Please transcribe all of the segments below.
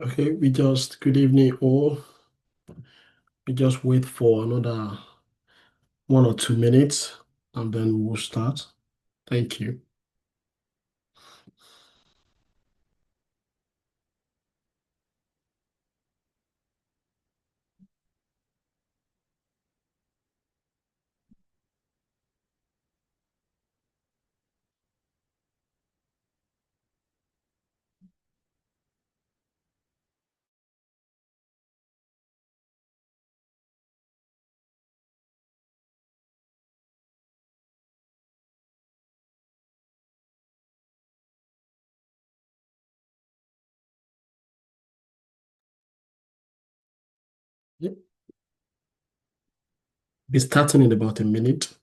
Okay, good evening all. We just wait for another 1 or 2 minutes and then we'll start. Thank you. Yep. Be starting in about a minute.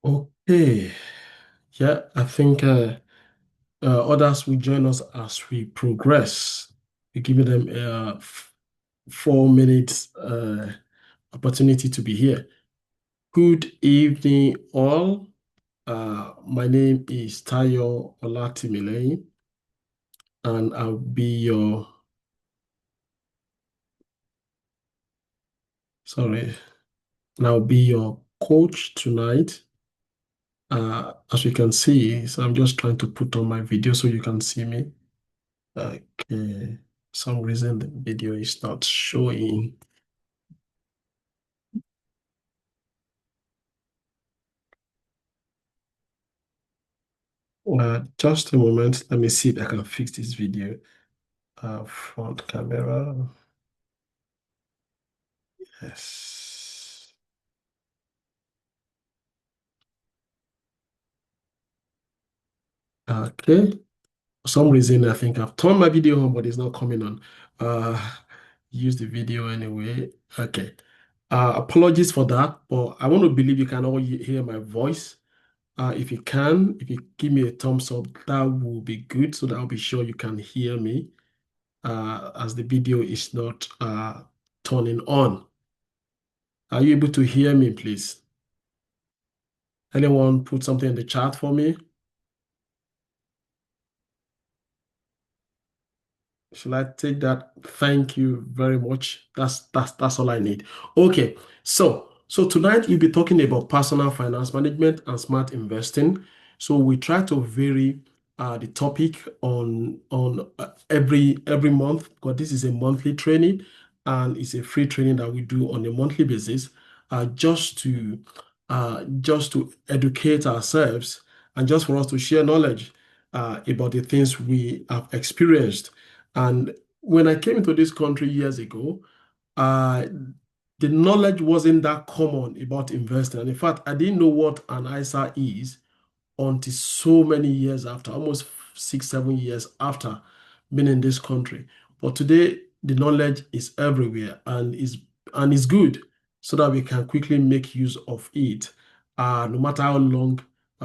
Okay. Yeah, I think others will join us as we progress. We give them a 4 minutes opportunity to be here. Good evening, all. My name is Tayo Olatimilei, and I'll be your sorry, and I'll be your coach tonight. As you can see, so I'm just trying to put on my video so you can see me. Okay, some reason the video is not showing. Just a moment. Let me see if I can fix this video. Front camera. Yes. Okay. For some reason, I think I've turned my video on, but it's not coming on. Uh, use the video anyway. Okay. Apologies for that, but I want to believe you can all hear my voice. If you can, if you give me a thumbs up, that will be good. So that I'll be sure you can hear me as the video is not turning on. Are you able to hear me, please? Anyone put something in the chat for me? Should I take that? Thank you very much. That's all I need. Okay. So tonight we'll be talking about personal finance management and smart investing. So we try to vary the topic on every month because this is a monthly training and it's a free training that we do on a monthly basis, just to educate ourselves and just for us to share knowledge about the things we have experienced. And when I came into this country years ago, uh, the knowledge wasn't that common about investing. And in fact, I didn't know what an ISA is until so many years after, almost 6, 7 years after being in this country. But today, the knowledge is everywhere and is good so that we can quickly make use of it. No matter how long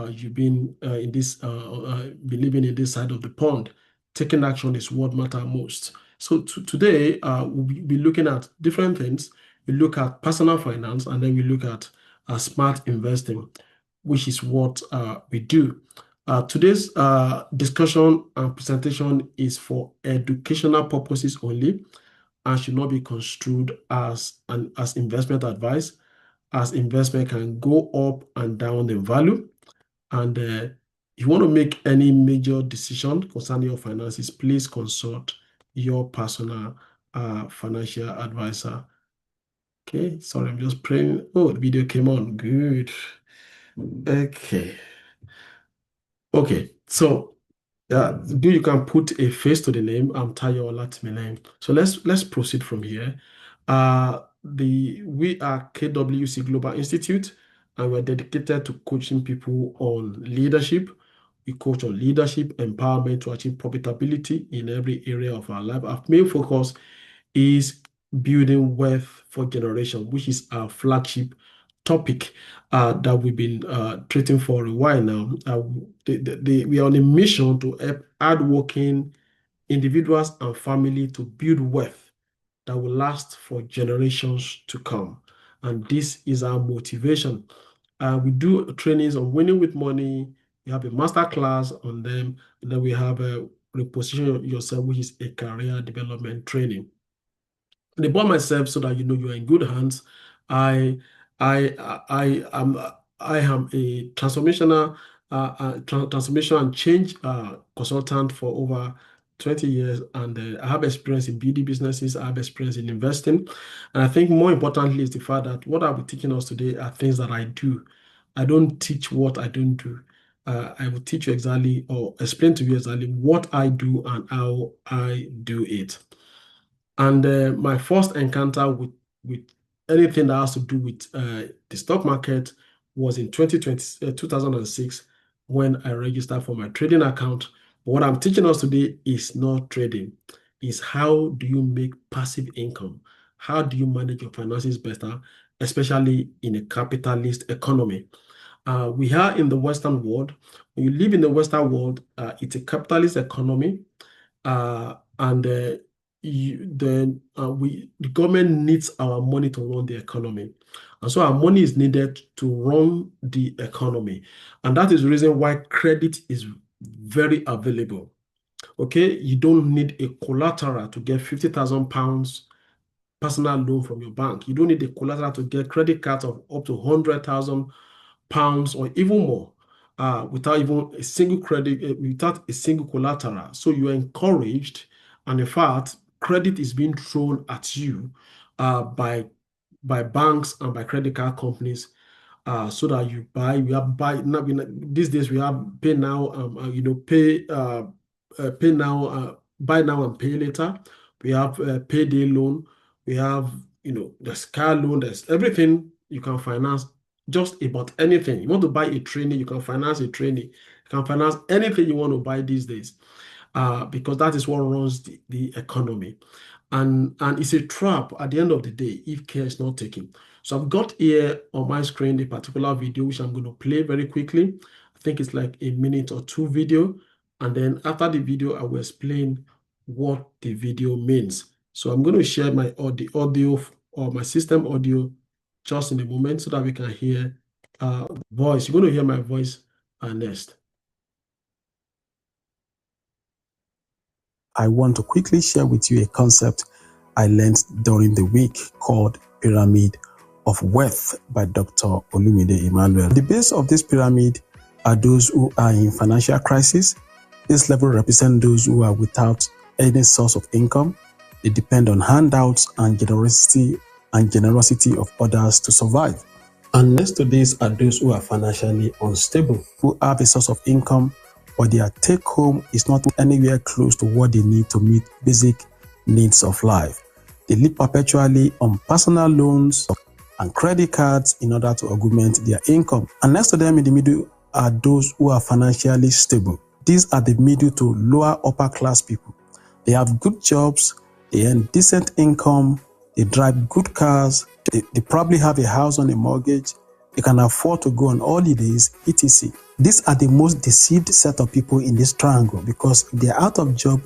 you've been been living in this side of the pond, taking action is what matters most. So today, we'll be looking at different things. We look at personal finance and then we look at smart investing, which is what we do. Today's discussion and presentation is for educational purposes only and should not be construed as investment advice, as investment can go up and down in value. And if you want to make any major decision concerning your finances, please consult your personal financial advisor. Okay, sorry, I'm just praying. Oh, the video came on. Good. Okay. Okay. So you can put a face to the name. I'm Tayo Olatimileng. So let's proceed from here. We are KWC Global Institute, and we're dedicated to coaching people on leadership. We coach on leadership, empowerment to achieve profitability in every area of our life. Our main focus is building wealth for generation, which is our flagship topic that we've been treating for a while now. We are on a mission to help hardworking individuals and family to build wealth that will last for generations to come. And this is our motivation. We do trainings on winning with money. We have a master class on them. And then we have a reposition yourself, which is a career development training. And about myself, so that you know you are in good hands. I I am a transformation and change consultant for over 20 years, and I have experience in BD businesses. I have experience in investing, and I think more importantly is the fact that what I'll be teaching us today are things that I do. I don't teach what I don't do. I will teach you exactly or explain to you exactly what I do and how I do it. And my first encounter with anything that has to do with the stock market was in 2006 when I registered for my trading account. But what I'm teaching us today is not trading, is how do you make passive income? How do you manage your finances better, especially in a capitalist economy? We are in the Western world. When you live in the Western world, it's a capitalist economy, and the government needs our money to run the economy, and so our money is needed to run the economy, and that is the reason why credit is very available. Okay, you don't need a collateral to get £50,000 personal loan from your bank. You don't need a collateral to get credit cards of up to £100,000 or even more, without even a single credit, without a single collateral. So you are encouraged, and in fact, credit is being thrown at you by banks and by credit card companies, so that you buy. We have buy now. These days we have pay now. Pay now, buy now and pay later. We have payday loan. We have there's car loan. There's everything you can finance. Just about anything you want to buy a trainee, you can finance a trainee. You can finance anything you want to buy these days, because that is what runs the economy. And it's a trap at the end of the day if care is not taken. So I've got here on my screen a particular video which I'm going to play very quickly. I think it's like a minute or two video. And then after the video, I will explain what the video means. So I'm going to share the audio or my system audio just in a moment so that we can hear voice. You're going to hear my voice next. I want to quickly share with you a concept I learned during the week called Pyramid of Wealth by Dr. Olumide Emmanuel. The base of this pyramid are those who are in financial crisis. This level represents those who are without any source of income. They depend on handouts and generosity of others to survive. And next to this are those who are financially unstable, who have a source of income, but their take-home is not anywhere close to what they need to meet basic needs of life. They live perpetually on personal loans and credit cards in order to augment their income. And next to them in the middle are those who are financially stable. These are the middle to lower upper class people. They have good jobs, they earn decent income, they drive good cars, they probably have a house on a mortgage, they can afford to go on holidays, etc. These are the most deceived set of people in this triangle, because if they're out of job,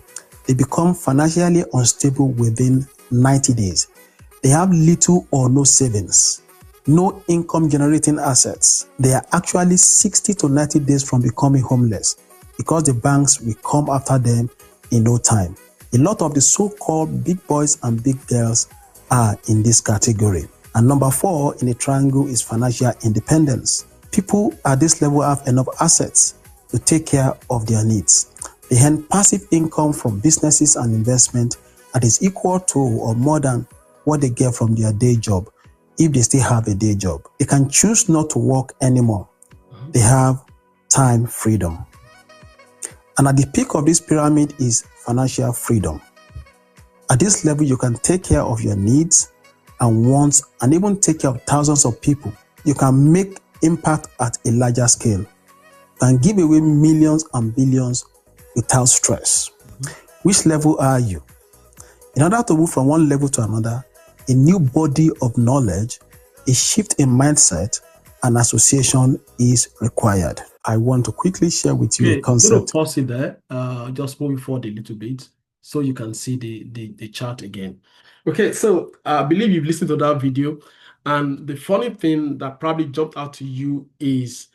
they become financially unstable within 90 days. They have little or no savings, no income generating assets. They are actually 60 to 90 days from becoming homeless, because the banks will come after them in no time. A lot of the so-called big boys and big girls are in this category. And number 4 in the triangle is financial independence. People at this level have enough assets to take care of their needs. They earn passive income from businesses and investment that is equal to or more than what they get from their day job, if they still have a day job. They can choose not to work anymore. They have time freedom. And at the peak of this pyramid is financial freedom. At this level, you can take care of your needs and wants and even take care of thousands of people. You can make impact at a larger scale, and give away millions and billions without stress. Which level are you? In order to move from one level to another, a new body of knowledge, a shift in mindset, and association is required. I want to quickly share with you a I'm going to concept. pause it there, just moving forward a little bit so you can see the chart again. Okay, so I believe you've listened to that video, and the funny thing that probably jumped out to you is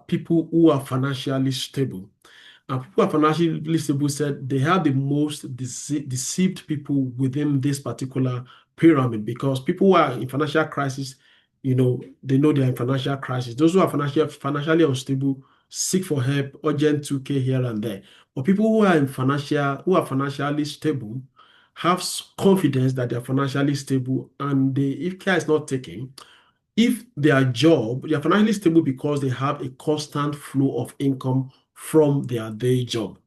people who are financially stable. And people who are financially stable said they have the most deceived people within this particular pyramid, because people who are in financial crisis, they know they're in financial crisis. Those who are financially unstable seek for help, urgent 2K here and there. But people who are financially stable have confidence that they're financially stable, and if care is not taken, if they are financially stable because they have a constant flow of income from their day job.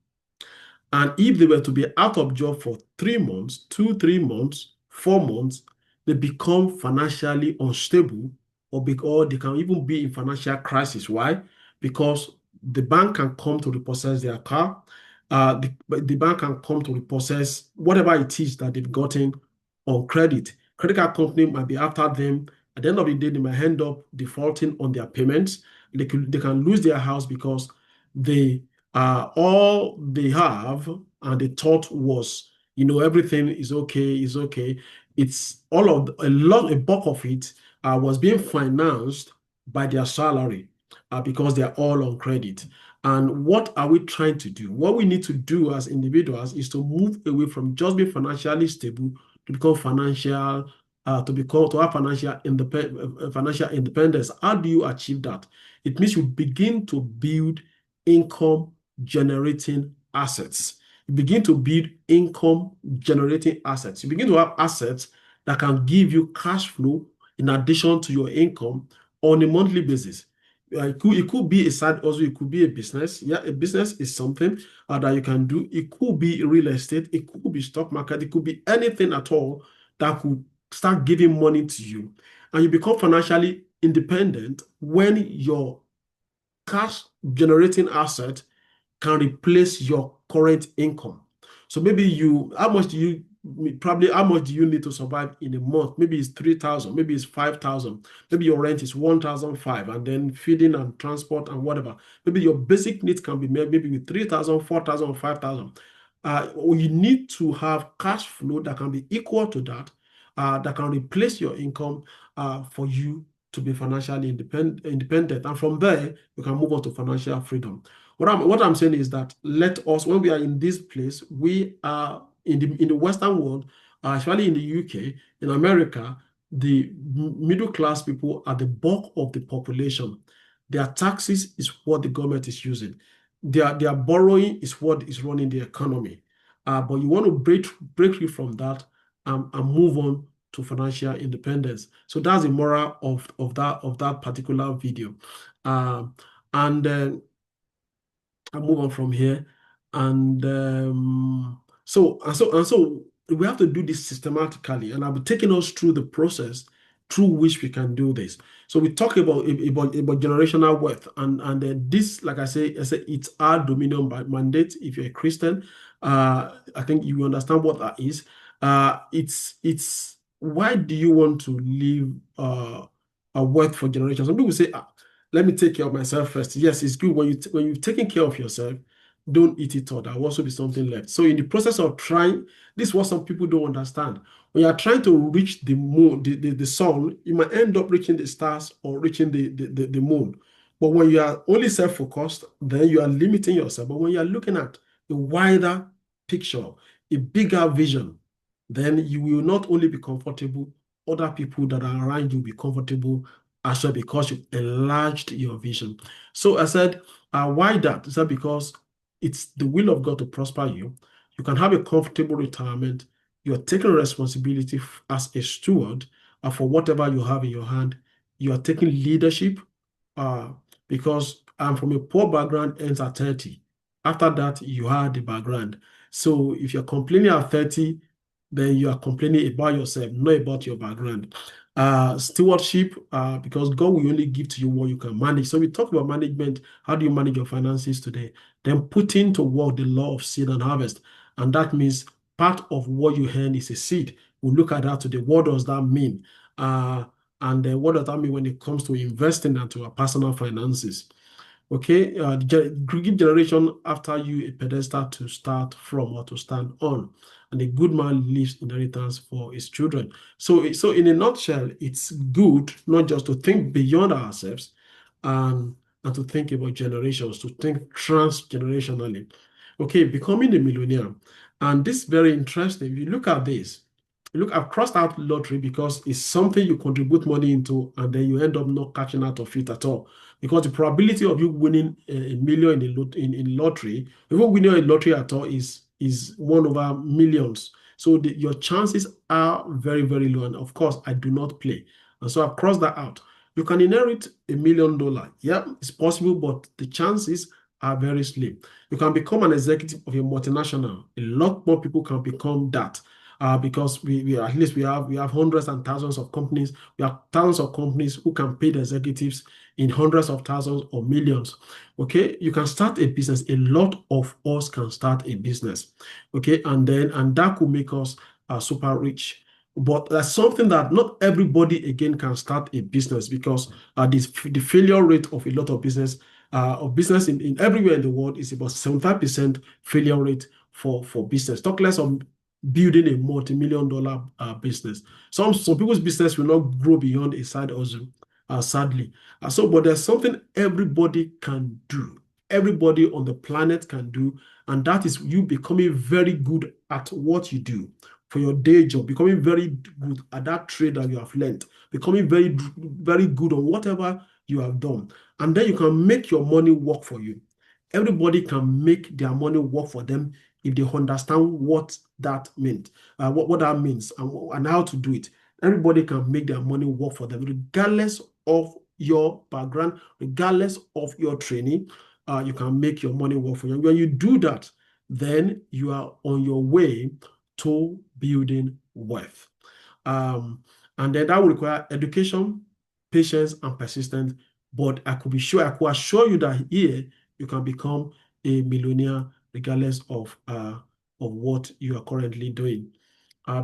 And if they were to be out of job for 3 months, 3 months, 4 months, they become financially unstable, or because they can even be in financial crisis. Why? Because the bank can come to repossess their car. The bank can come to repossess whatever it is that they've gotten on credit. Credit card company might be after them. At the end of the day, they might end up defaulting on their payments. They can lose their house because they all they have and they thought was, everything is okay. It's all of a bulk of it was being financed by their salary, because they are all on credit. And what are we trying to do? What we need to do as individuals is to move away from just being financially stable to become to have financial independence. How do you achieve that? It means you begin to build income generating assets. You begin to build income generating assets. You begin to have assets that can give you cash flow in addition to your income on a monthly basis. It could be a side hustle, it could be a business. Yeah, a business is something that you can do. It could be real estate, it could be stock market, it could be anything at all that could start giving money to you. And you become financially independent when your cash generating asset can replace your current income. So maybe how much do you need to survive in a month? Maybe it's 3,000, maybe it's 5,000, maybe your rent is 1,500, and then feeding and transport and whatever. Maybe your basic needs can be met maybe with 3,000, 4,000, 5,000. You need to have cash flow that can be equal to that, that can replace your income, for you to be financially independent. And from there, you can move on to financial freedom. What I'm saying is that let us, when we are in this place, we are in the Western world, especially in the UK, in America, the middle class people are the bulk of the population. Their taxes is what the government is using. Their borrowing is what is running the economy. But you want to break free from that, and move on to financial independence. So that's the moral of that particular video. And I'll move on from here. And so we have to do this systematically, and I'll be taking us through the process through which we can do this. So we talk about generational wealth, and this, like I say, it's our dominion by mandate. If you're a Christian, I think you understand what that is. It's why do you want to leave a wealth for generations? Some people say, let me take care of myself first. Yes, it's good when you've taken care of yourself, don't eat it all. There will also be something left. So in the process of trying, this is what some people don't understand. When you are trying to reach the moon, the sun, you might end up reaching the stars or reaching the moon. But when you are only self-focused, then you are limiting yourself. But when you are looking at a wider picture, a bigger vision, then you will not only be comfortable, other people that are around you will be comfortable as well, because you enlarged your vision. So I said, why that? Is that because it's the will of God to prosper you? You can have a comfortable retirement. You're taking responsibility as a steward for whatever you have in your hand. You are taking leadership, because I'm from a poor background, ends at 30. After that, you had the background. So if you're complaining at 30, then you are complaining about yourself, not about your background. Stewardship, because God will only give to you what you can manage. So we talk about management. How do you manage your finances today? Then put into work the law of seed and harvest. And that means part of what you earn is a seed. We'll look at that today. What does that mean? And then what does that mean when it comes to investing and to our personal finances? Okay, give generation after you a pedestal to start from or to stand on, and a good man leaves inheritance for his children. So in a nutshell, it's good not just to think beyond ourselves and to think about generations, to think transgenerationally. Okay, becoming a millionaire. And this is very interesting. If you look at this, look, I've crossed out lottery because it's something you contribute money into and then you end up not catching out of it at all. Because the probability of you winning a million in lottery, even winning a lottery at all, is 1 over millions. So your chances are very, very low. And of course, I do not play. And so I've crossed that out. You can inherit $1 million. Yeah, it's possible, but the chances are very slim. You can become an executive of a multinational. A lot more people can become that. Because we at least we have hundreds and thousands of companies. We have thousands of companies who can pay the executives in hundreds of thousands or millions. Okay, you can start a business. A lot of us can start a business. Okay, and that could make us super rich. But that's something that not everybody again can start a business, because the failure rate of a lot of business in everywhere in the world is about 75% failure rate for business. Talk less of building a multi-million-dollar business. Some people's business will not grow beyond a side hustle, sadly. But there's something everybody can do. Everybody on the planet can do, and that is you becoming very good at what you do for your day job, becoming very good at that trade that you have learned, becoming very, very good on whatever you have done. And then you can make your money work for you. Everybody can make their money work for them if they understand what that meant, what that means, and how to do it. Everybody can make their money work for them, regardless of your background, regardless of your training. You can make your money work for you. When you do that, then you are on your way to building wealth. And then that will require education, patience, and persistence. But I could assure you that here you can become a millionaire regardless of what you are currently doing.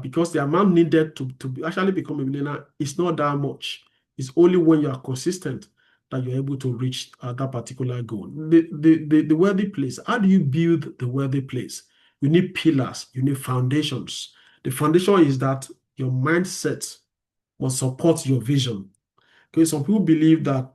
Because the amount needed to actually become a millionaire is not that much. It's only when you are consistent that you're able to reach that particular goal. The wealthy place, how do you build the wealthy place? You need pillars, you need foundations. The foundation is that your mindset must support your vision. Okay, some people believe that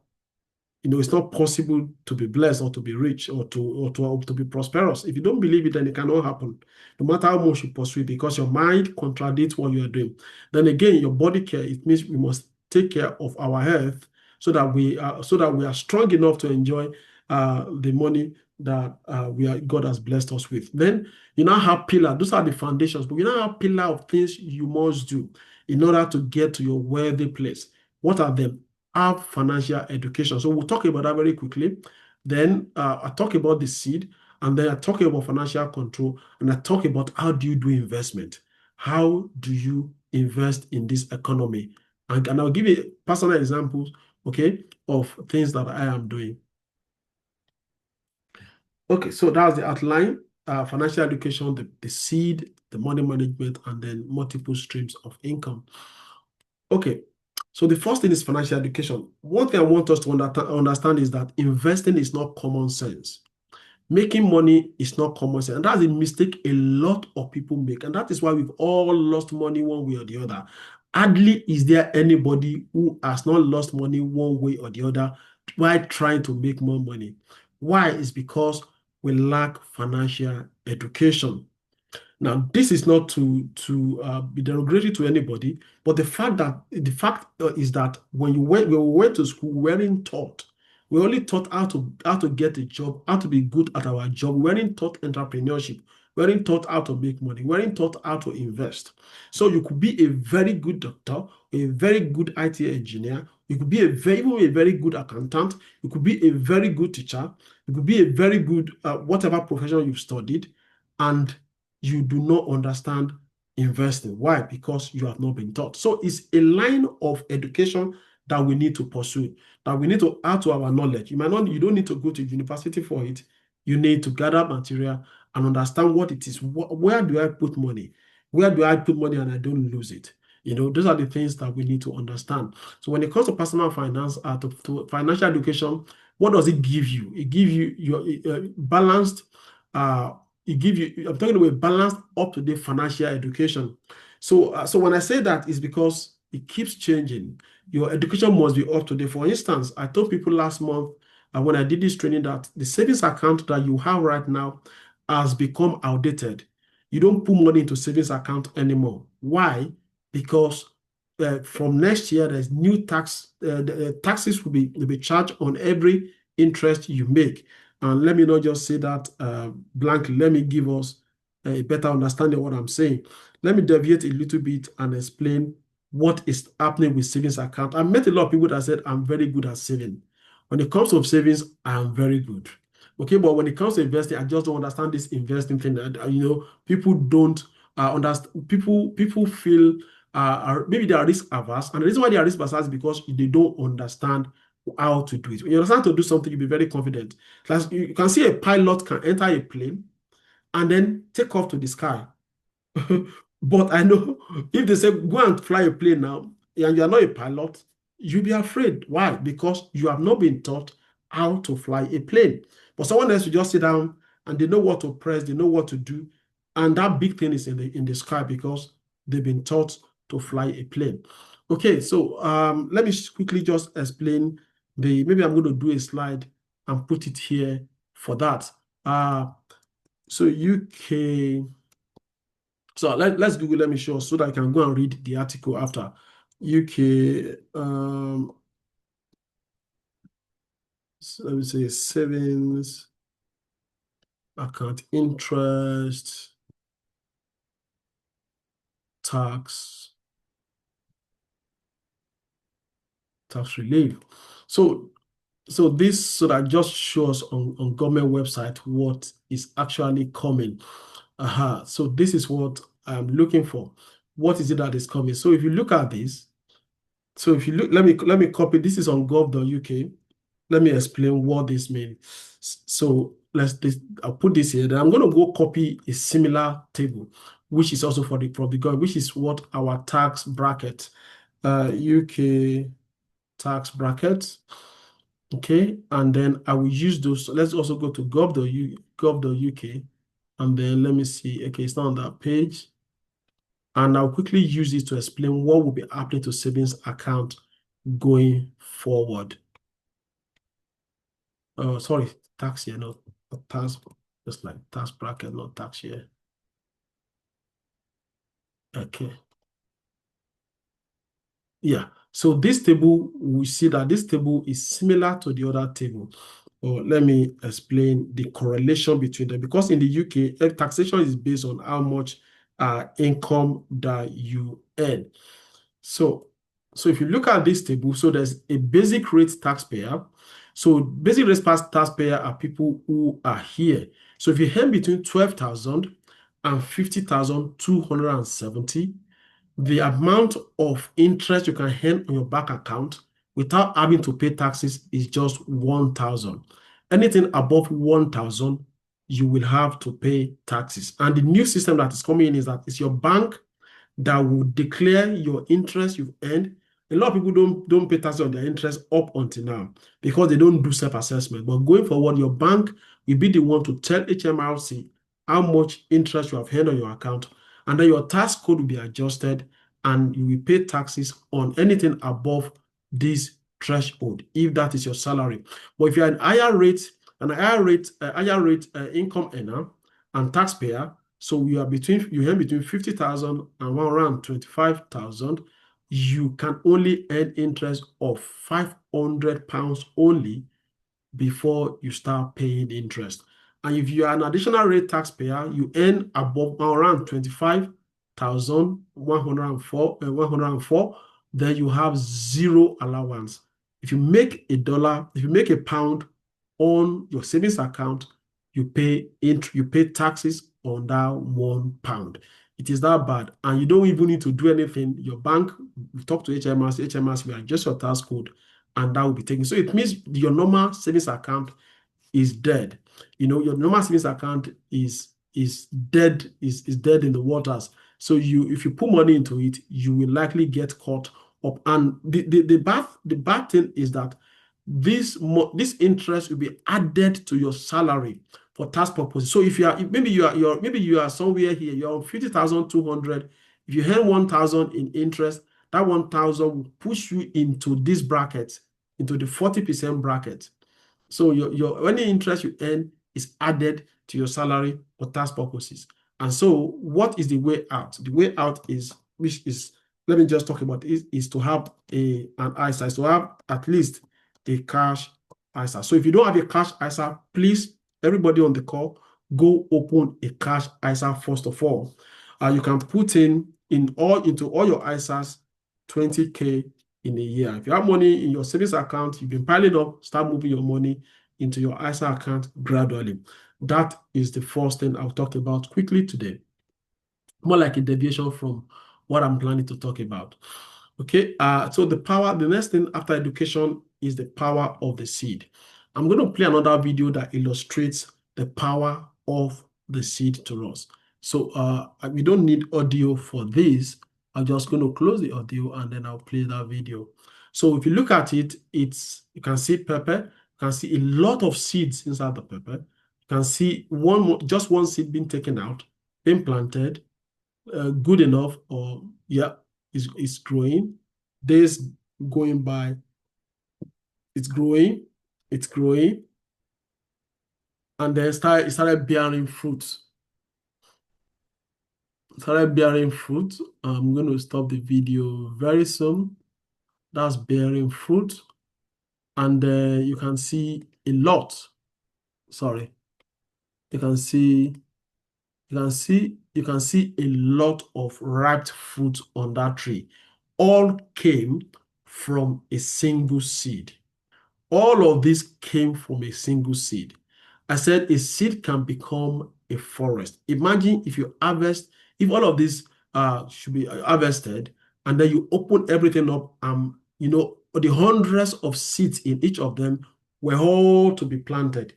it's not possible to be blessed or to be rich or to be prosperous. If you don't believe it, then it cannot happen, no matter how much you pursue it, because your mind contradicts what you are doing. Then again, your body care, it means we must take care of our health so that we are strong enough to enjoy the money that God has blessed us with. Then you now have pillar. Those are the foundations, but you now have pillar of things you must do in order to get to your wealthy place. What are them? Have financial education. So we'll talk about that very quickly. Then I talk about the seed, and then I talk about financial control, and I talk about how do you do investment? How do you invest in this economy? And I'll give you personal examples, okay, of things that I am doing. Okay, so that's the outline. Financial education, the seed, the money management, and then multiple streams of income. Okay, so the first thing is financial education. One thing I want us to understand is that investing is not common sense. Making money is not common sense. And that's a mistake a lot of people make. And that is why we've all lost money one way or the other. Hardly is there anybody who has not lost money one way or the other while trying to make more money. Why? It's because we lack financial education. Now, this is not to be derogatory to anybody, but the fact is that when we went to school, we weren't taught. We only taught how to get a job, how to be good at our job. We weren't taught entrepreneurship. We weren't taught how to make money. We weren't taught how to invest. So you could be a very good doctor, a very good IT engineer. You could be even a very good accountant. You could be a very good teacher. You could be a very good whatever profession you've studied, and you do not understand investing. Why? Because you have not been taught. So it's a line of education that we need to pursue, that we need to add to our knowledge. You don't need to go to university for it. You need to gather material and understand what it is. Where do I put money? Where do I put money and I don't lose it? Those are the things that we need to understand. So when it comes to personal finance, to financial education, what does it give you? It gives you your balanced, I'm talking about balanced, up-to-date financial education. So when I say that, it's because it keeps changing. Your education must be up to date. For instance, I told people last month when I did this training that the savings account that you have right now has become outdated. You don't put money into savings account anymore. Why? Because from next year, there's new taxes will be charged on every interest you make. And let me not just say that blankly. Let me give us a better understanding of what I'm saying. Let me deviate a little bit and explain what is happening with savings account. I met a lot of people that said, I'm very good at saving. When it comes to savings, I'm very good. Okay, but when it comes to investing, I just don't understand this investing thing. People don't understand. People feel maybe they are risk averse, and the reason why they are risk averse is because they don't understand how to do it. When you understand to do something, you'll be very confident. Like you can see a pilot can enter a plane and then take off to the sky. But I know if they say go and fly a plane now and you are not a pilot, you'll be afraid. Why? Because you have not been taught how to fly a plane. But someone else will just sit down and they know what to press, they know what to do, and that big thing is in the sky because they've been taught to fly a plane. Okay, so let me quickly just explain maybe I'm going to do a slide and put it here for that. So UK. So let's Google, let me show so that I can go and read the article after. UK, so let me say savings account interest, tax relief. So that just shows on government website what is actually coming. So this is what I'm looking for. What is it that is coming? So if you look at this, so if you look, let me copy. This is on gov.uk. Let me explain what this means. So I'll put this here. Then I'm going to go copy a similar table, which is also from the government, which is what our tax bracket, UK tax bracket. Okay, and then I will use those. So let's also go to gov.uk, and then let me see. Okay, it's not on that page. And I'll quickly use it to explain what will be happening to savings account going forward. Oh, sorry, tax here, not tax, just like tax bracket, not tax here. Okay. Yeah. So this table, we see that this table is similar to the other table. Let me explain the correlation between them. Because in the UK, taxation is based on how much income that you earn. So if you look at this table, so there's a basic rate taxpayer. So basic rate taxpayer are people who are here. So if you earn between 12,000 and 50,270, the amount of interest you can earn on your bank account without having to pay taxes is just 1,000. Anything above 1,000, you will have to pay taxes. And the new system that is coming in is that it's your bank that will declare your interest you've earned. A lot of people don't pay taxes on their interest up until now because they don't do self-assessment. But going forward, your bank will be the one to tell HMRC how much interest you have earned on your account, and then your tax code will be adjusted, and you will pay taxes on anything above this threshold if that is your salary. But if you're an higher rate income earner and taxpayer, so you earn between 50,000 and 125,000, you can only earn interest of £500 only before you start paying interest. And if you are an additional rate taxpayer, you earn above around 25,104, then you have zero allowance. If you make a pound on your savings account, you pay taxes on that £1. It is that bad. And you don't even need to do anything. Your bank, you talk to HMRC will adjust your tax code, and that will be taken. So it means your normal savings account is dead. Your normal savings account is dead, is dead in the waters. So if you put money into it, you will likely get caught up. And the bad thing is that this interest will be added to your salary for tax purposes. So if maybe you are somewhere here, you're on 50,200. If you earn 1,000 in interest, that 1,000 will push you into this bracket, into the 40% bracket. So your any interest you earn is added to your salary for tax purposes. And so what is the way out? The way out is, let me just talk about it, is to have an ISA, is to have at least a cash ISA. So if you don't have a cash ISA, please, everybody on the call, go open a cash ISA first of all. You can put into all your ISAs 20K in a year. If you have money in your savings account, you've been piling up, start moving your money into your ISA account gradually. That is the first thing I'll talk about quickly today. More like a deviation from what I'm planning to talk about. Okay, so the next thing after education is the power of the seed. I'm going to play another video that illustrates the power of the seed to us. So we don't need audio for this. I'm just going to close the audio and then I'll play that video. So if you look at it, you can see pepper. You can see a lot of seeds inside the pepper. You can see just one seed being taken out, being planted, good enough, or it's growing. Days going by, it's growing, and then it started bearing fruit. I'm going to stop the video very soon. That's bearing fruit, and you can see a lot. Sorry, you can see a lot of ripe fruit on that tree. All came from a single seed. All of this came from a single seed. I said a seed can become a forest. Imagine if all of this should be harvested, and then you open everything up, the hundreds of seeds in each of them were all to be planted.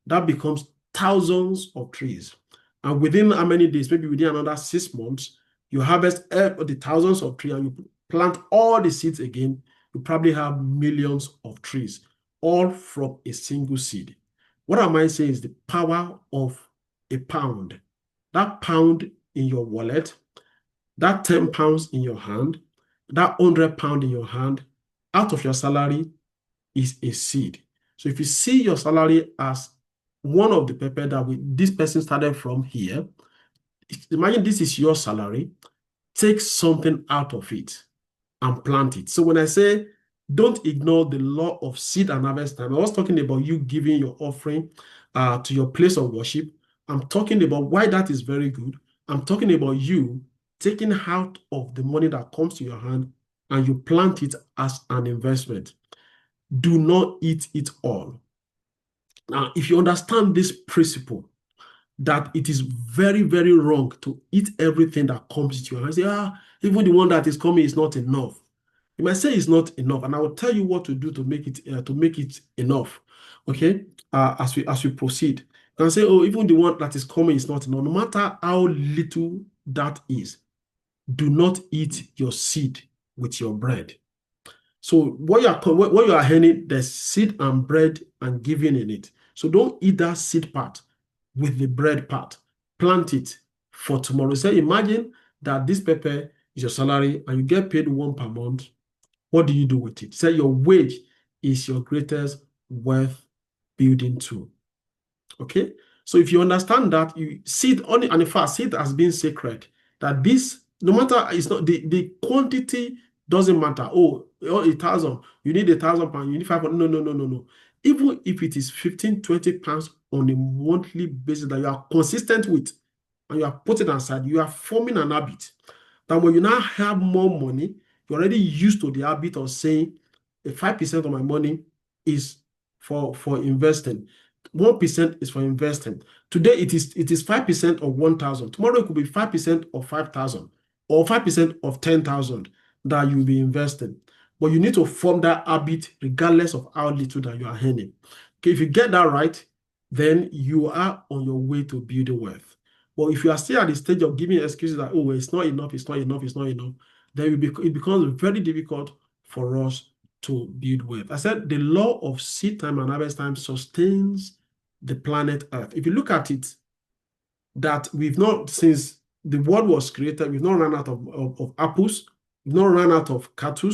That becomes thousands of trees. And within how many days, maybe within another 6 months, you harvest the thousands of trees and you plant all the seeds again. You probably have millions of trees, all from a single seed. What am I saying is the power of a pound. That pound in your wallet, that 10 pounds in your hand, that 100 pounds in your hand, out of your salary is a seed. So if you see your salary as one of the pepper that this person started from here, imagine this is your salary, take something out of it and plant it. So when I say don't ignore the law of seed and harvest time, I was talking about you giving your offering to your place of worship. I'm talking about why that is very good. I'm talking about you taking out of the money that comes to your hand and you plant it as an investment. Do not eat it all. Now, if you understand this principle, that it is very, very wrong to eat everything that comes to your hand. Say, even the one that is coming is not enough. You might say it's not enough, and I will tell you what to do to make it enough. Okay, as we proceed, you can say, even the one that is coming is not enough. No matter how little that is, do not eat your seed with your bread. So what you are earning, there's seed and bread and giving in it. So don't eat that seed part with the bread part. Plant it for tomorrow. Say, imagine that this pepper is your salary and you get paid 1 per month. What do you do with it? Say your wage is your greatest wealth building tool. Okay? So if you understand that, you seed only, and in fact, seed has been sacred. That this, no matter, it's not the quantity doesn't matter. 1,000, you need 1,000 pounds, you need 500. No. Even if it is 15, 20 pounds on a monthly basis that you are consistent with, and you are putting aside, you are forming an habit. That when you now have more money, you're already used to the habit of saying 5% of my money is for investing. 1% is for investing. Today it is 5% of 1,000. Tomorrow it could be 5% of 5,000 or 5% of 10,000 that you'll be investing. But you need to form that habit regardless of how little that you are earning. Okay, if you get that right, then you are on your way to building wealth. But if you are still at the stage of giving excuses that, oh, it's not enough, it's not enough, it's not enough, then it becomes very difficult for us to build wealth. I said the law of seed time and harvest time sustains the planet Earth. If you look at it, that we've not, since the world was created, we've not run out of apples, we've not run out of cattle,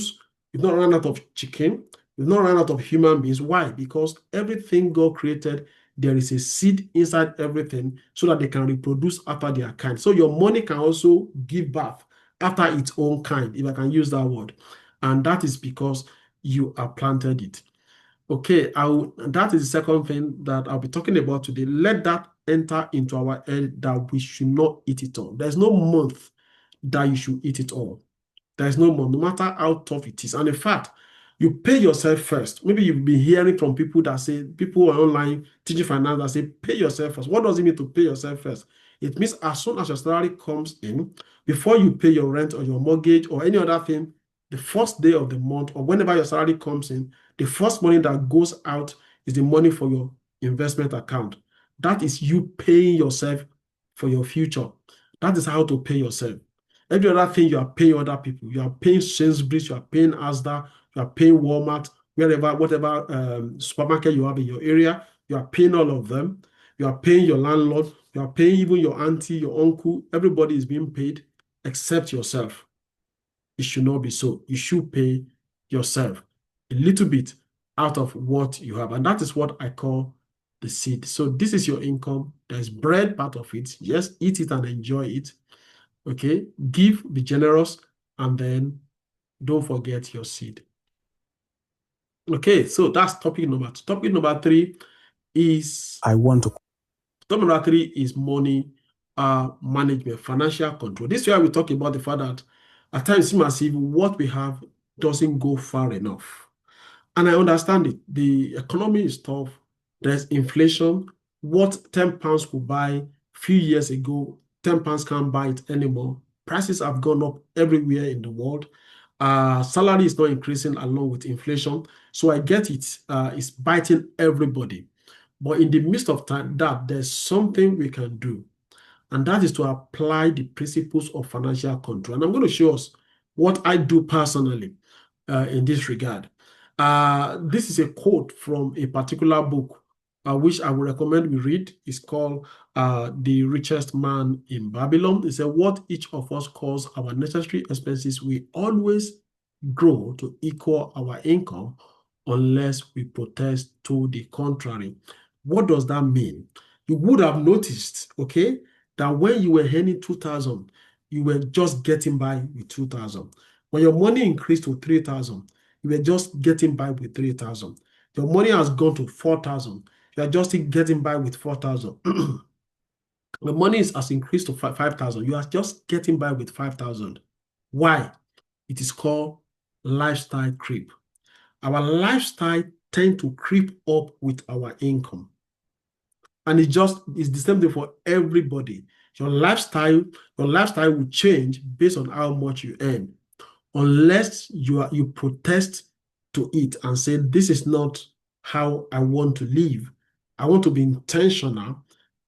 we've not run out of chicken, we've not run out of human beings. Why? Because everything God created, there is a seed inside everything so that they can reproduce after their kind. So your money can also give birth after its own kind, if I can use that word. And that is because you have planted it. Okay, that is the second thing that I'll be talking about today. Let that enter into our head that we should not eat it all. There's no month that you should eat it all. There's no month, no matter how tough it is. And in fact, you pay yourself first. Maybe you've been hearing from people that say, people online teaching finance that say, pay yourself first. What does it mean to pay yourself first? It means as soon as your salary comes in, before you pay your rent or your mortgage or any other thing, the first day of the month or whenever your salary comes in, the first money that goes out is the money for your investment account. That is you paying yourself for your future. That is how to pay yourself. Every other thing, you are paying other people. You are paying Sainsbury's, you are paying Asda, you are paying Walmart, wherever, whatever supermarket you have in your area, you are paying all of them. You are paying your landlord, you are paying even your auntie, your uncle. Everybody is being paid except yourself. It should not be so. You should pay yourself a little bit out of what you have. And that is what I call the seed. So this is your income. There's bread part of it. Yes, eat it and enjoy it. Okay, give, be generous, and then don't forget your seed. Okay, so that's topic number 2. Topic number 3 is topic number 3 is money management, financial control. This is where we talk about the fact that at times it seems as if what we have doesn't go far enough. And I understand it. The economy is tough. There's inflation. What 10 pounds could buy a few years ago, 10 pounds can't buy it anymore. Prices have gone up everywhere in the world. Salary is not increasing along with inflation. So I get it. It's biting everybody. But in the midst of that, there's something we can do. And that is to apply the principles of financial control. And I'm going to show us what I do personally in this regard. This is a quote from a particular book, which I would recommend we read. It's called The Richest Man in Babylon. It says, what each of us calls our necessary expenses will always grow to equal our income unless we protest to the contrary. What does that mean? You would have noticed, okay, that when you were earning 2,000, you were just getting by with 2,000. When your money increased to 3,000, you were just getting by with 3,000. Your money has gone to 4,000. You are just getting by with 4,000. The money has increased to 5,000. You are just getting by with 5,000. Why? It is called lifestyle creep. Our lifestyle tend to creep up with our income. And it's the same thing for everybody. Your lifestyle will change based on how much you earn, unless you protest to it and say, this is not how I want to live. I want to be intentional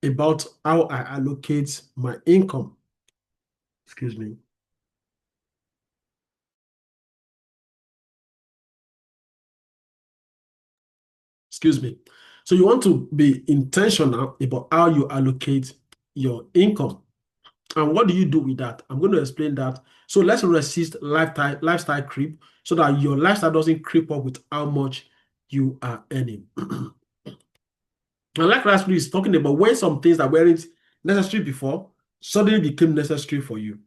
about how I allocate my income. Excuse me. Excuse me. So you want to be intentional about how you allocate your income. And what do you do with that? I'm going to explain that. So let's resist lifestyle creep so that your lifestyle doesn't creep up with how much you are earning. And like last week, is talking about when some things that weren't necessary before suddenly became necessary for you.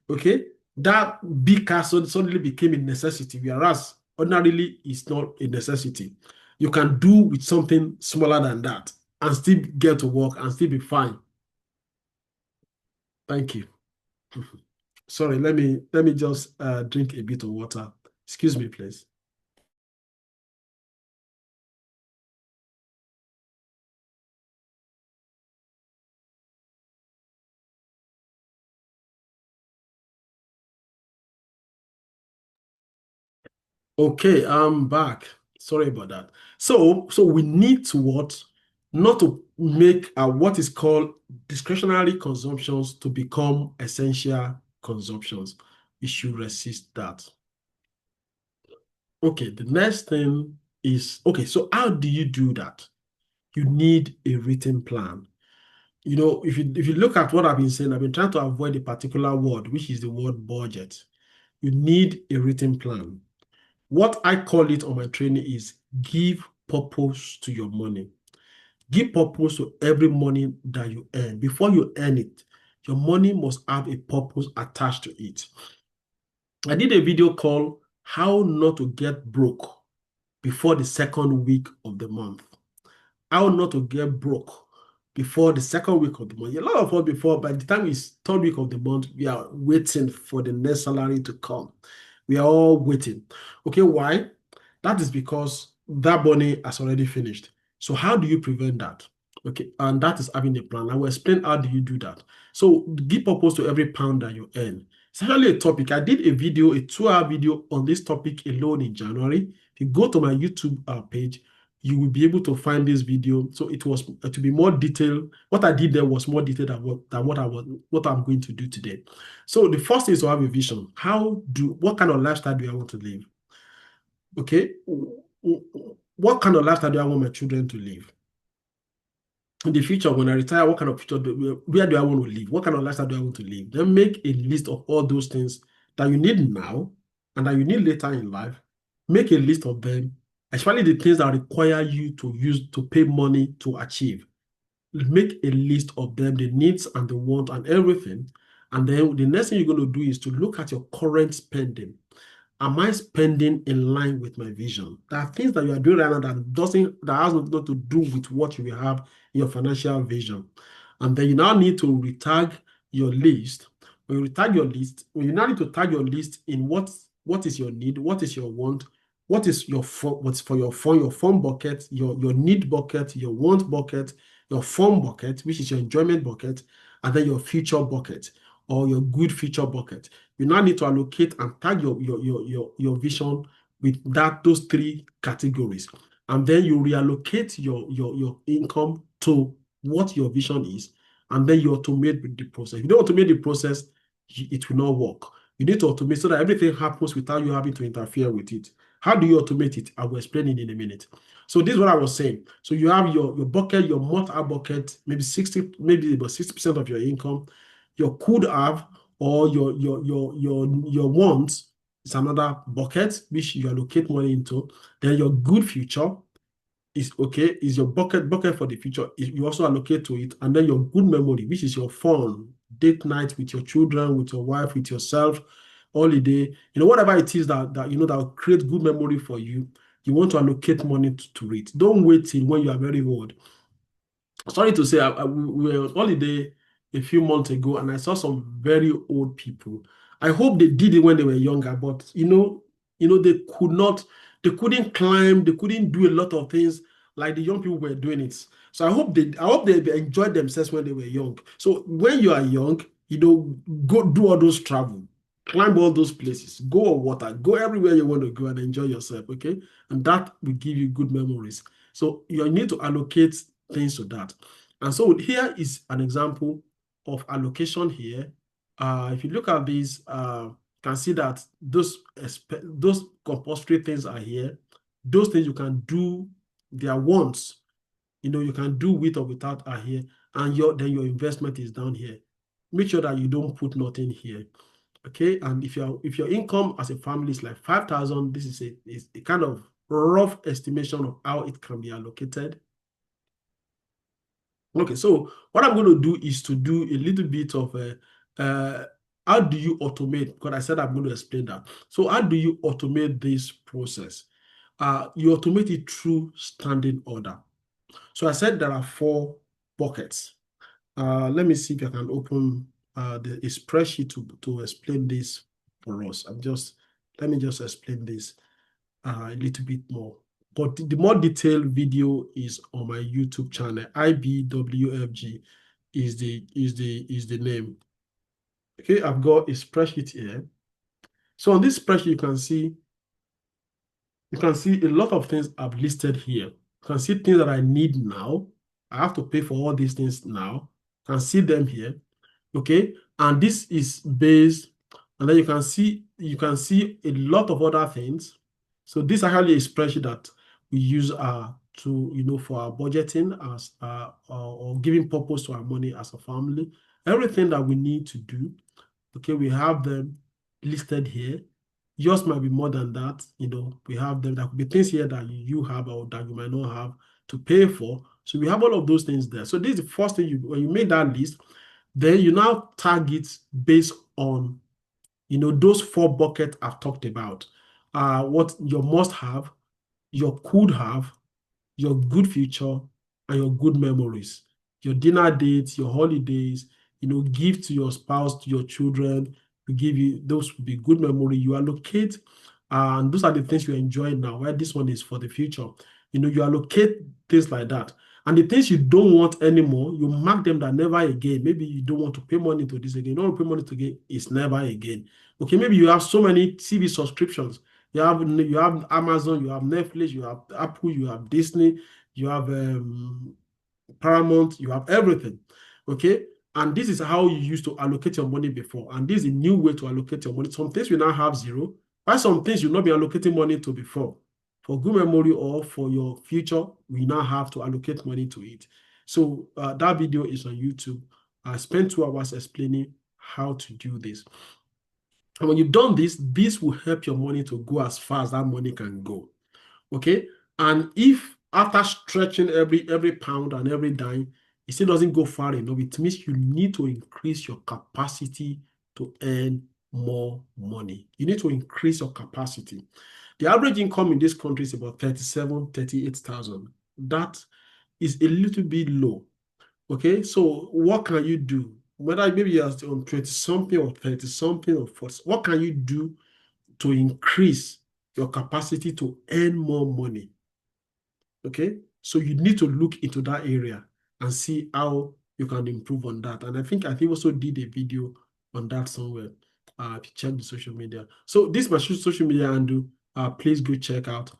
Okay? That big car suddenly became a necessity, whereas ordinarily it's not a necessity. You can do with something smaller than that and still get to work and still be fine. Thank you. Sorry, let me just drink a bit of water. Excuse me, please. Okay, I'm back. Sorry about that. So we need to what? Not to make what is called discretionary consumptions to become essential consumptions. We should resist that. Okay, the next thing is, okay, so how do you do that? You need a written plan. You know, if you look at what I've been saying, I've been trying to avoid a particular word, which is the word budget. You need a written plan. What I call it on my training is give purpose to your money. Give purpose to every money that you earn. Before you earn it, your money must have a purpose attached to it. I did a video called How Not to Get Broke Before the Second Week of the Month. How not to get broke before the second week of the month. A lot of us before, by the time it's third week of the month, we are waiting for the next salary to come. We are all waiting. Okay, why? That is because that money has already finished. So how do you prevent that? Okay, and that is having a plan. I will explain how do you do that. So give purpose to every pound that you earn. It's actually a topic. I did a video, a 2-hour video on this topic alone in January. If you go to my YouTube page, you will be able to find this video. So it was to be more detailed. What I did there was more detailed than what I'm going to do today. So the first is to have a vision. What kind of lifestyle do I want to live? Okay, what kind of lifestyle do I want my children to live? In the future, when I retire, what kind of future where do I want to live? What kind of lifestyle do I want to live? Then make a list of all those things that you need now and that you need later in life. Make a list of them, especially the things that require you to use to pay money to achieve. Make a list of them, the needs and the want and everything. And then the next thing you're going to do is to look at your current spending. Am I spending in line with my vision? There are things that you are doing right now that has nothing to do with what you will have in your financial vision. And then you now need to retag your list. When you retag your list, when you now need to tag your list in what is your need, what is your want, what is your what's for your fun bucket, your need bucket, your want bucket, your fun bucket, which is your enjoyment bucket, and then your future bucket or your good future bucket. You now need to allocate and tag your vision with those 3 categories. And then you reallocate your income to what your vision is. And then you automate the process. If you don't automate the process, it will not work. You need to automate so that everything happens without you having to interfere with it. How do you automate it? I will explain it in a minute. So this is what I was saying. So you have your bucket, your must-have bucket, maybe about 60% of your income. Your could have or your wants is another bucket which you allocate money into. Then your good future is your bucket for the future. You also allocate to it, and then your good memory, which is your fun, date night with your children, with your wife, with yourself, holiday, whatever it is that will create good memory for you. You want to allocate money to it. Don't wait till when you are very old. Sorry to say, we were on holiday a few months ago, and I saw some very old people. I hope they did it when they were younger, but they couldn't climb, they couldn't do a lot of things like the young people were doing it. So I hope they enjoyed themselves when they were young. So when you are young, go do all those travel, climb all those places, go on water, go everywhere you want to go and enjoy yourself, okay? And that will give you good memories. So you need to allocate things to that. And so here is an example of allocation here. If you look at this, you can see that those compulsory things are here. Those things you can do, their wants, you can do with or without are here. And then your investment is down here. Make sure that you don't put nothing here. Okay, and if your income as a family is like 5,000, this is a kind of rough estimation of how it can be allocated. Okay, so what I'm going to do is to do a little bit of how do you automate? Because I said I'm going to explain that. So how do you automate this process? You automate it through standing order. So I said there are 4 buckets. Let me see if I can open the spreadsheet to explain this for us. Let me just explain this a little bit more. But the more detailed video is on my YouTube channel. IBWFG is the name. Okay, I've got a spreadsheet here. So on this spreadsheet, you can see you can see a lot of things I've listed here. You can see things that I need now. I have to pay for all these things now. You can see them here. Okay, and this is based, and then you can see a lot of other things. So this is actually a spreadsheet that we use to for our budgeting as or giving purpose to our money as a family. Everything that we need to do, okay, we have them listed here. Yours might be more than that. We have them. There could be things here that you have or that you might not have to pay for. So we have all of those things there. So this is the first thing when you make that list, then you now target based on those 4 buckets I've talked about. What your must have, your could have, your good future, and your good memories. Your dinner dates, your holidays, give to your spouse, to your children, to give you, those will be good memory. You allocate, and those are the things you enjoy now, right? This one is for the future. You allocate things like that. And the things you don't want anymore, you mark them that never again. Maybe you don't want to pay money to this again. You don't want to pay money to again. It's never again. Okay, maybe you have so many TV subscriptions. You have Amazon, you have Netflix, you have Apple, you have Disney, you have Paramount, you have everything. Okay, and this is how you used to allocate your money before, and this is a new way to allocate your money. Some things will now have zero, while some things you'll not be allocating money to before. For good memory or for your future, we now have to allocate money to it. So that video is on YouTube. I spent 2 hours explaining how to do this. And when you've done this, this will help your money to go as far as that money can go. Okay? And if after stretching every pound and every dime, it still doesn't go far enough, it means you need to increase your capacity to earn more money. You need to increase your capacity. The average income in this country is about 37,000, 38,000. That is a little bit low. Okay, so what can you do? Whether maybe you're on 20-something or 30-something or 40, what can you do to increase your capacity to earn more money? Okay, so you need to look into that area and see how you can improve on that. And I think also did a video on that somewhere. If you check the social media. So this is my social media handle. Please go check out,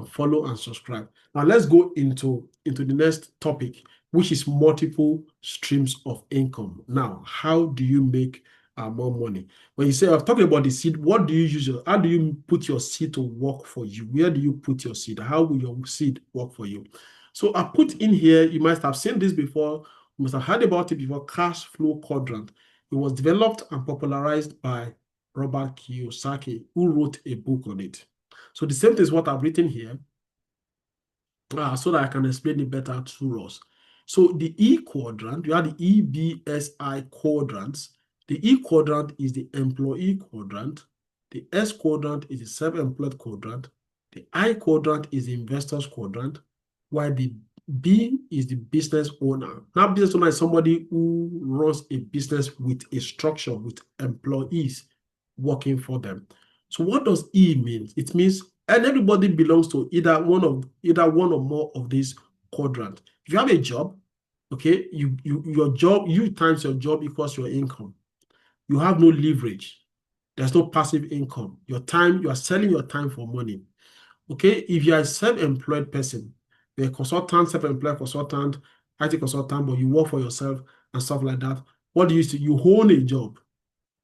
follow and subscribe. Now let's go into the next topic, which is multiple streams of income. Now, how do you make more money? When you say, I've talked about the seed, what do you use? How do you put your seed to work for you? Where do you put your seed? How will your seed work for you? So I put in here, you must have seen this before, you must have heard about it before, cash flow quadrant. It was developed and popularized by Robert Kiyosaki, who wrote a book on it. So the same thing is what I've written here, so that I can explain it better to us. So the E quadrant, you have the EBSI quadrants. The E quadrant is the employee quadrant. The S quadrant is the self-employed quadrant. The I quadrant is the investors quadrant, while the B is the business owner. Now, business owner is somebody who runs a business with a structure, with employees working for them. So what does E mean? It means, and everybody belongs to either one or more of these quadrants. If you have a job, okay, your job, you times your job equals your income. You have no leverage. There's no passive income. Your time, you are selling your time for money. Okay, if you are a self-employed person, you're a consultant, self-employed consultant, IT consultant, but you work for yourself and stuff like that, what do you do? You own a job.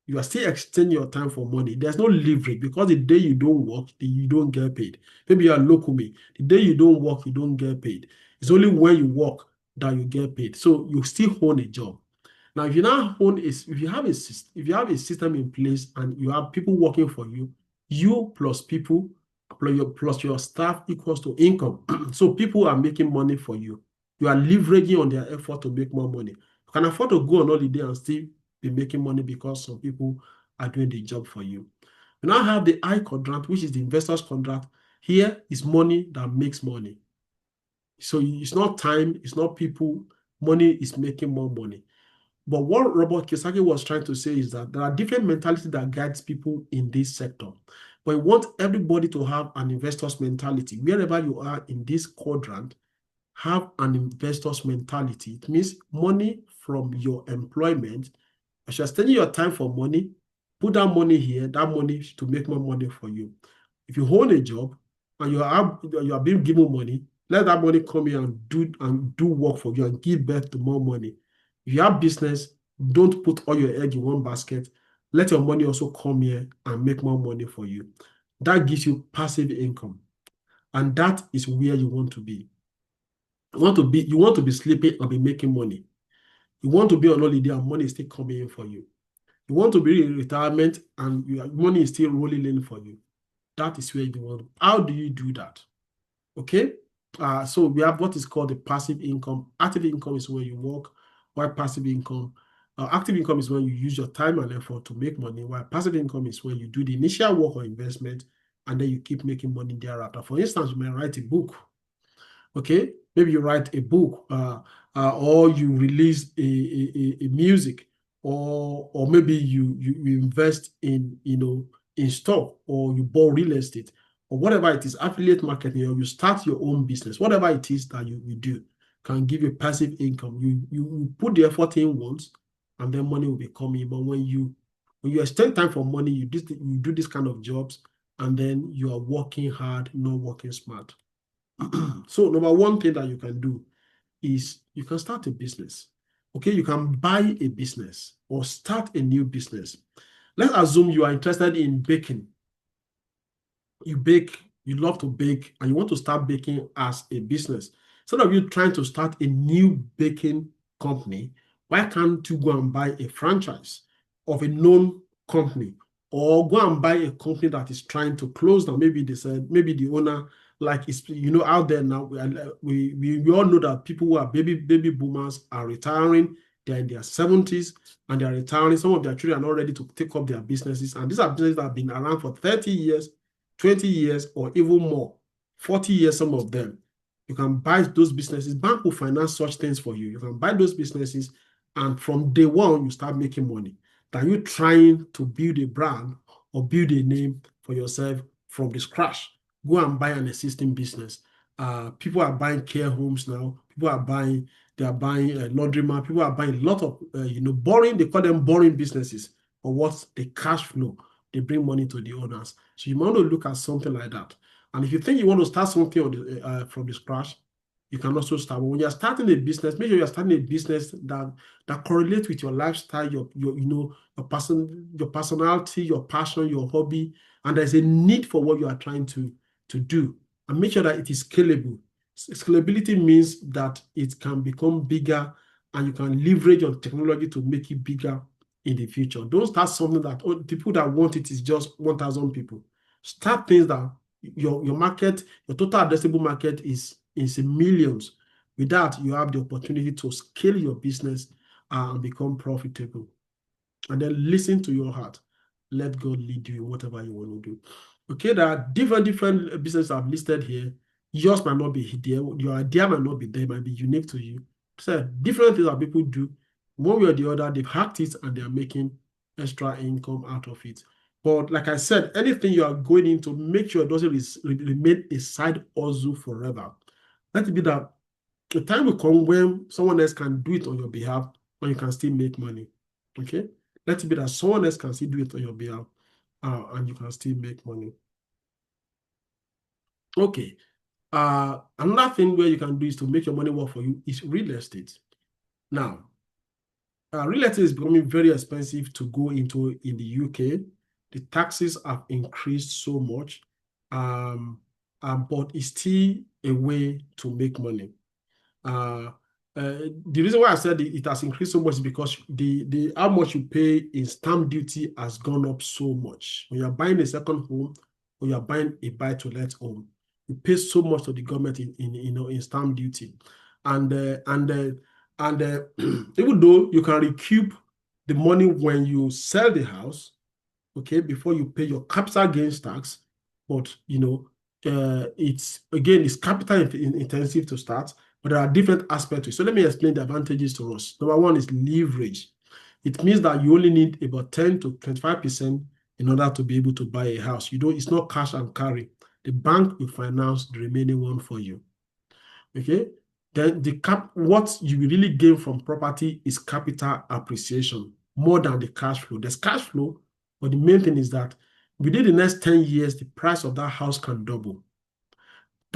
You are still extending your time for money. There's no leverage because the day you don't work, you don't get paid. Maybe you are locally. The day you don't work, you don't get paid. It's only when you work that you get paid. So you still own a job. Now, if you now own if you have a system in place and you have people working for you, you plus people plus your staff equals to income. So people are making money for you. You are leveraging on their effort to make more money. You can afford to go on holiday and still be making money because some people are doing the job for you. You now have the I quadrant, which is the investors quadrant. Here is money that makes money. So it's not time, it's not people. Money is making more money. But what Robert Kiyosaki was trying to say is that there are different mentalities that guides people in this sector. But we want everybody to have an investor's mentality. Wherever you are in this quadrant, have an investor's mentality. It means money from your employment. As you're spending your time for money, put that money here, that money to make more money for you. If you own a job, and you are being given money, let that money come here and do work for you and give birth to more money. If you have business, don't put all your egg in one basket. Let your money also come here and make more money for you. That gives you passive income. And that is where you want to be. You want to be sleeping and be making money. You want to be on holiday and money is still coming in for you. You want to be in retirement and your money is still rolling in for you. That is where you want to. How do you do that? Okay. So we have what is called the passive income. Active income is when you work, while passive income, active income is when you use your time and effort to make money, while passive income is when you do the initial work or investment and then you keep making money thereafter. For instance, you may write a book. Okay, maybe you write a book, or you release a music, or maybe you invest in in stock, or you buy real estate, or whatever it is, affiliate marketing, or you start your own business. Whatever it is that you do can give you passive income. You put the effort in once, and then money will be coming. But when you extend time for money, you do this kind of jobs, and then you are working hard, not working smart. So number one thing that you can do is you can start a business. Okay, you can buy a business or start a new business. Let's assume you are interested in baking. You bake, you love to bake, and you want to start baking as a business. Instead of you trying to start a new baking company, why can't you go and buy a franchise of a known company, or go and buy a company that is trying to close down? Maybe they said, maybe the owner, like it's out there now. We all know that people who are baby boomers are retiring. They're in their 70s and they're retiring. Some of their children are not ready to take up their businesses, and these are businesses that have been around for 30 years, 20 years, or even more, 40 years, some of them. You can buy those businesses. Bank will finance such things for you. You can buy those businesses, and from day one, you start making money. Than you trying to build a brand or build a name for yourself from the scratch. Go and buy an existing business. People are buying care homes now. People are buying, they are buying laundromat. People are buying a lot of, boring, they call them boring businesses. But what's the cash flow? They bring money to the owners. So you want to look at something like that. And if you think you want to start something from the scratch, you can also start. But when you're starting a business, make sure you're starting a business that correlates with your lifestyle, your personality, your passion, your hobby, and there's a need for what you are trying to do. And make sure that it is scalable. Scalability means that it can become bigger and you can leverage on technology to make it bigger in the future. Don't start something that the people that want it is just 1,000 people. Start things that your market, your total addressable market is in millions. With that, you have the opportunity to scale your business and become profitable. And then listen to your heart. Let God lead you in whatever you want to do. Okay, there are different businesses I've listed here. Yours might not be there. Your idea might not be there. It might be unique to you. So different things that people do, one way or the other, they've hacked it and they're making extra income out of it. But like I said, anything you are going into, make sure it doesn't remain a side hustle forever. Let it be that the time will come when someone else can do it on your behalf and you can still make money. Okay? Let it be that someone else can still do it on your behalf and you can still make money. Okay. Another thing where you can do is to make your money work for you is real estate. Now, real estate is becoming very expensive to go into in the UK. The taxes have increased so much, but it's still a way to make money. The reason why I said it has increased so much is because the how much you pay in stamp duty has gone up so much. When you're buying a second home or you're buying a buy-to-let home, you pay so much to the government in stamp duty, and even though you can recoup the money when you sell the house, okay, before you pay your capital gains tax, but it's capital intensive to start, but there are different aspects to it. So let me explain the advantages to us. Number one is leverage. It means that you only need about 10 to 25% in order to be able to buy a house. It's not cash and carry. The bank will finance the remaining one for you. Okay. Then what you really gain from property is capital appreciation more than the cash flow. There's cash flow, but the main thing is that within the next 10 years, the price of that house can double.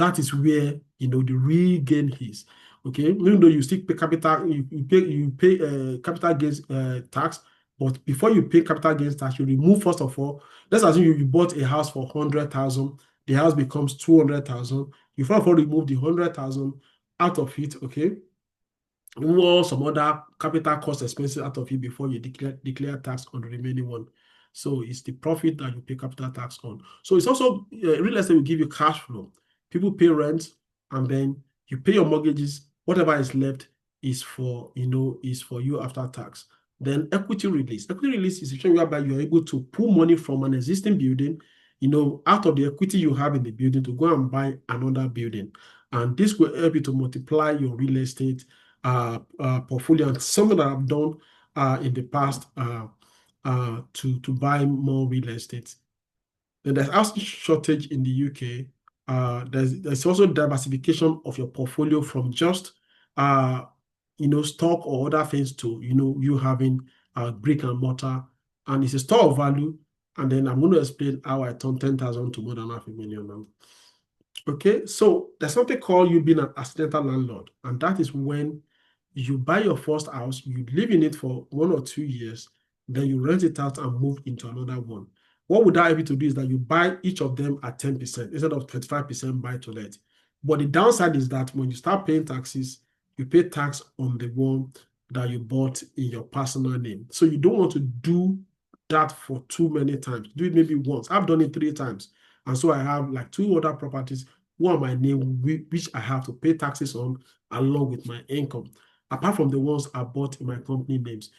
that is where the real gain is. Okay, even though you still pay capital, you pay capital gains tax, but before you pay capital gains tax, you remove, first of all, let's assume you bought a house for 100,000, the house becomes 200,000. You first of all remove the 100,000 out of it, okay? Or some other capital cost expenses out of it before you declare tax on the remaining one. So it's the profit that you pay capital tax on. So it's also real estate will give you cash flow. People pay rent, and then you pay your mortgages. Whatever is left is for you after tax. Then equity release. Equity release is a situation whereby you are able to pull money from an existing building, out of the equity you have in the building, to go and buy another building. And this will help you to multiply your real estate portfolio, and something that I've done in the past to buy more real estate. Then there's housing shortage in the UK. There's also diversification of your portfolio from just stock or other things to you having brick and mortar, and it's a store of value. And then I'm going to explain how I turned 10,000 to more than $500,000 now. Okay, so there's something called you being an accidental landlord, and that is when you buy your first house, you live in it for 1 or 2 years, then you rent it out and move into another one. What would that help you to do is that you buy each of them at 10% instead of 25% buy to let. But the downside is that when you start paying taxes, you pay tax on the one that you bought in your personal name. So you don't want to do that for too many times. Do it maybe once. I've done it 3 times. And so I have like 2 other properties, one on my name, which I have to pay taxes on along with my income, apart from the ones I bought in my company names.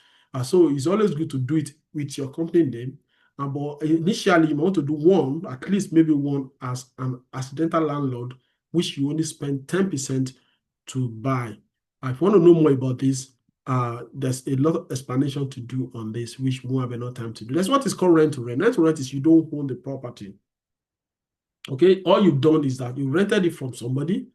So it's always good to do it with your company name. But initially, you want to do one, at least maybe one as an accidental landlord, which you only spend 10% to buy. If you want to know more about this, there's a lot of explanation to do on this, which we won't have enough time to do. That's what is called rent to rent. Rent to rent is you don't own the property. Okay, all you've done is that you rented it from somebody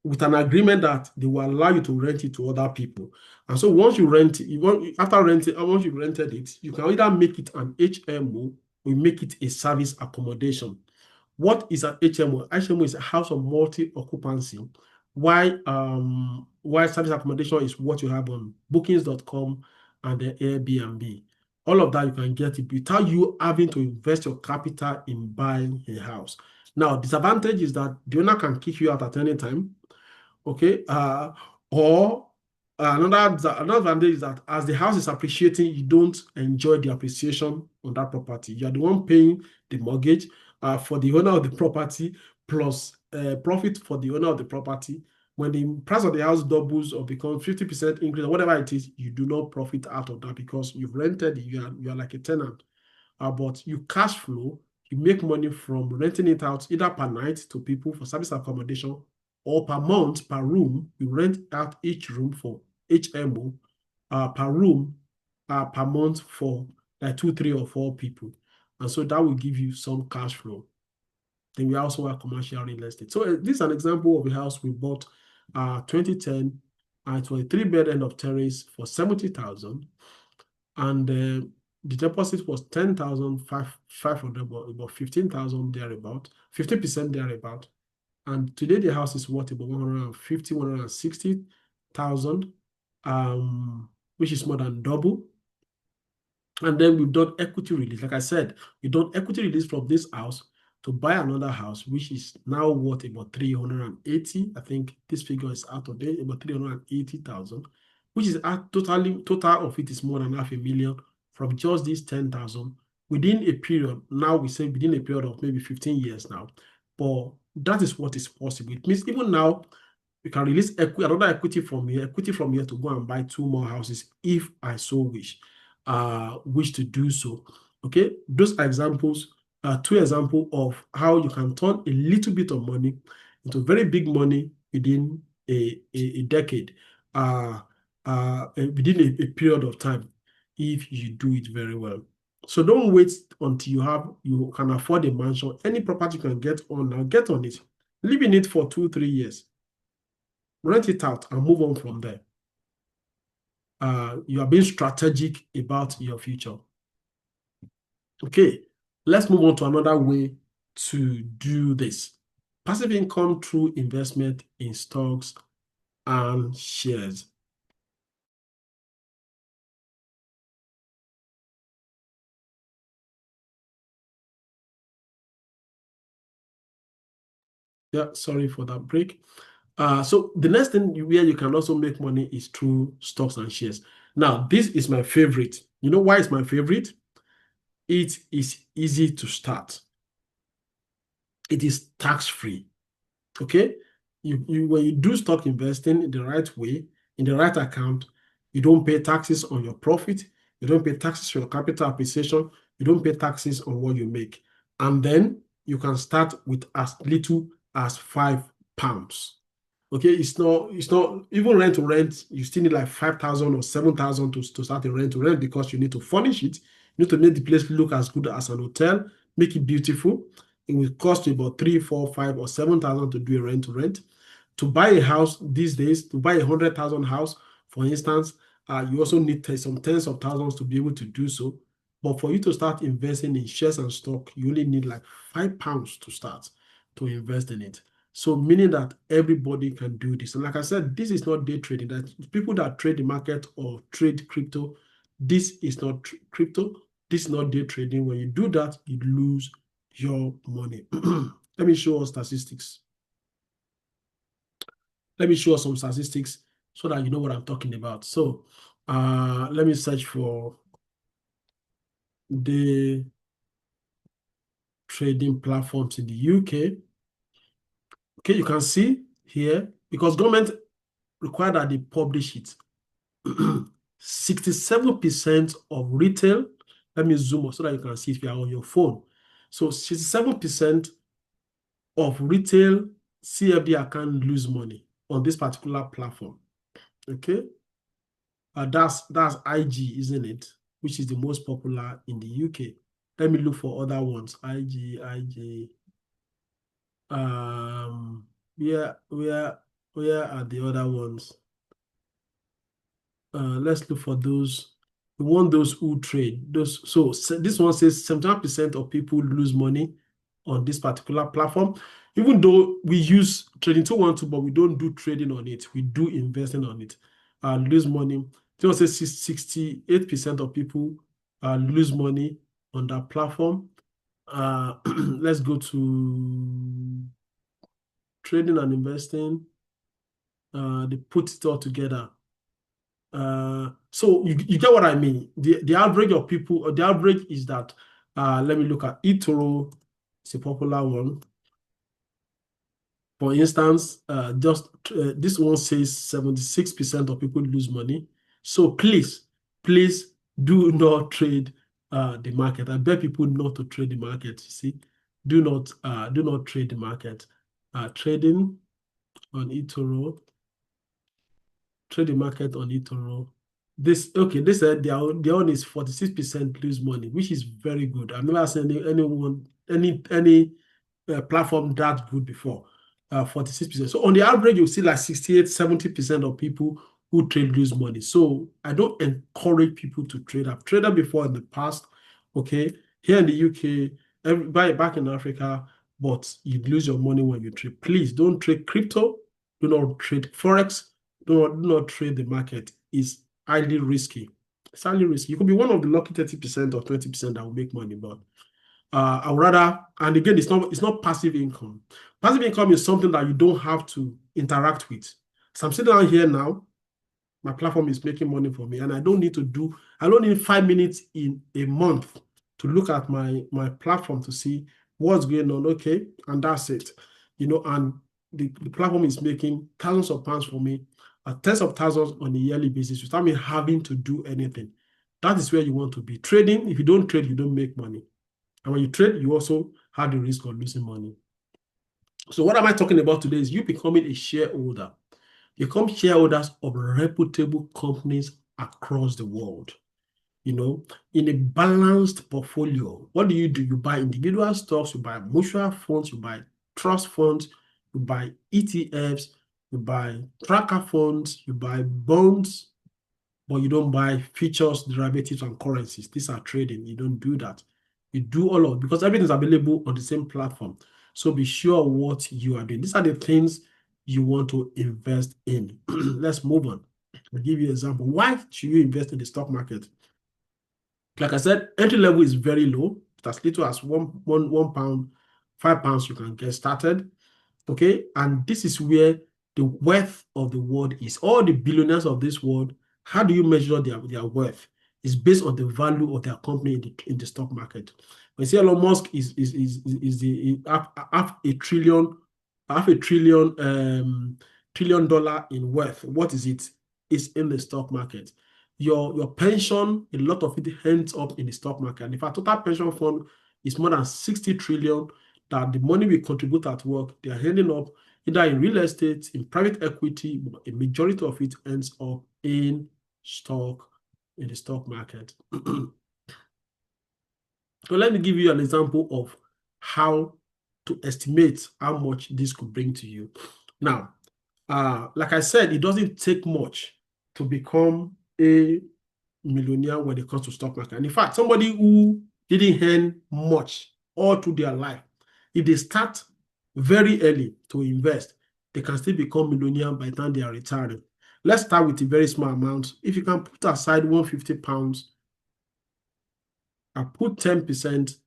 with an agreement that they will allow you to rent it to other people. And so once you rent it, once you rented it, you can either make it an HMO or make it a service accommodation. What is an HMO? HMO is a house of multi-occupancy. Why service accommodation is what you have on bookings.com and the Airbnb. All of that you can get it without you having to invest your capital in buying a house. Now, disadvantage is that the owner can kick you out at any time. Okay, or another advantage is that as the house is appreciating, you don't enjoy the appreciation on that property. You are the one paying the mortgage for the owner of the property, plus profit for the owner of the property. When the price of the house doubles or becomes 50% increase or whatever it is, you do not profit out of that because you've rented it. You are like a tenant. But you cash flow, you make money from renting it out either per night to people for service accommodation, or per month, per room. You rent out each room for HMO per room per month for like 2, 3, or 4 people. And so that will give you some cash flow. Then we also have commercial real estate. So this is an example of a house we bought 2010. It was a 3-bed end of terrace for 70,000. And the deposit was 10,500, about 15,000 thereabout, 50% thereabout. And today the house is worth about 150, 160,000, which is more than double. And then we've done equity release. Like I said, we've done equity release from this house to buy another house, which is now worth about 380. I think this figure is out of date, about 380,000, which is total of it is more than $500,000 from just this 10,000 within a period. Now we say within a period of maybe 15 years now. But that is what is possible. It means even now we can release another equity from here to go and buy 2 more houses if I so wish to do so. Okay, those are examples, 2 examples of how you can turn a little bit of money into very big money within a decade, within a period of time, if you do it very well. So don't wait until you can afford a mansion. Any property you can get on now, get on it. Live in it for 2, 3 years. Rent it out and move on from there. You are being strategic about your future. Okay, let's move on to another way to do this. Passive income through investment in stocks and shares. Yeah, sorry for that break. So the next thing where you can also make money is through stocks and shares. Now, this is my favorite. You know why it's my favorite? It is easy to start. It is tax-free. Okay? When you do stock investing in the right way, in the right account, you don't pay taxes on your profit, you don't pay taxes on your capital appreciation, you don't pay taxes on what you make. And then you can start with as little as £5. Okay, it's not even rent to rent, you still need like 5,000 or 7,000 to start a rent to rent, because you need to furnish it, you need to make the place look as good as an hotel, make it beautiful. It will cost you about 3, 4, 5, or 7,000 to do a rent to rent. To buy a house these days, to buy 100,000 house, for instance, you also need some tens of thousands to be able to do so. But for you to start investing in shares and stock, you only need like £5 to start to invest in it. So meaning that everybody can do this. And like I said, this is not day trading. That people that trade the market or trade crypto, this is not crypto. This is not day trading. When you do that, you lose your money. Let me show us statistics. Let me show us some statistics so that you know what I'm talking about. So let me search for the trading platforms in the UK. Okay, you can see here, because government require that they publish it. 67% of retail, let me zoom up so that you can see if you are on your phone. So 67% of retail CFD account lose money on this particular platform. Okay, that's IG, isn't it? Which is the most popular in the UK. Let me look for other ones. IG. Where are the other ones? Let's look for those. We want those who trade. So this one says 71% of people lose money on this particular platform. Even though we use Trading 212, but we don't do trading on it. We do investing on it. Lose money. This one says 68% of people lose money on that platform. Let's go to trading and investing. They put it all together. So you get what I mean. The average of people, or the average is that, let me look at eToro. It's a popular one. For instance, this one says 76% of people lose money. So please do not trade the market. I beg people not to trade the market. You see, do not trade the market. Trading on eToro. Trade the market on eToro. They said their own is 46% lose money, which is very good. I've never seen any platform that good before. 46%. So on the average, you see like 68, 70% of people who trade lose money. So I don't encourage people to trade. I've traded before in the past. Okay, here in the UK, everybody back in Africa, but you lose your money when you trade. Please don't trade crypto. Do not trade forex. Do not trade the market. It's highly risky. It's highly risky. You could be one of the lucky 30% or 20% that will make money, but I would rather, and again, it's not passive income. Passive income is something that you don't have to interact with. So I'm sitting down here now, my platform is making money for me, and I don't need 5 minutes in a month to look at my platform to see what's going on. Okay, and that's it. And the platform is making thousands of pounds for me, tens of thousands on a yearly basis without me having to do anything. That is where you want to be. Trading, if you don't trade, you don't make money. And when you trade, you also have the risk of losing money. So what am I talking about today is you becoming a shareholder. Become shareholders of reputable companies across the world. In a balanced portfolio. What do? You buy individual stocks, you buy mutual funds, you buy trust funds, you buy ETFs, you buy tracker funds, you buy bonds, but you don't buy futures, derivatives, and currencies. These are trading. You don't do that. You do all of it because everything is available on the same platform. So be sure what you are doing. These are the things you want to invest in. Let's move on. I'll give you an example. Why should you invest in the stock market? Like I said, entry level is very low. It's as little as one pound, £5 you can get started. Okay, and this is where the wealth of the world is. All the billionaires of this world, how do you measure their worth? It's based on the value of their company in the stock market. When you see Elon Musk is the half a trillion trillion dollar in worth. What is it? It's in the stock market. Your pension, a lot of it ends up in the stock market. And if our total pension fund is more than 60 trillion, that the money we contribute at work, they are ending up either in real estate, in private equity. A majority of it ends up in the stock market. So let me give you an example of how to estimate how much this could bring to you. Now, like I said, it doesn't take much to become a millionaire when it comes to stock market. And in fact, somebody who didn't earn much all through their life, if they start very early to invest, they can still become millionaire by the time they are retiring. Let's start with a very small amount. If you can put aside £150 and put 10%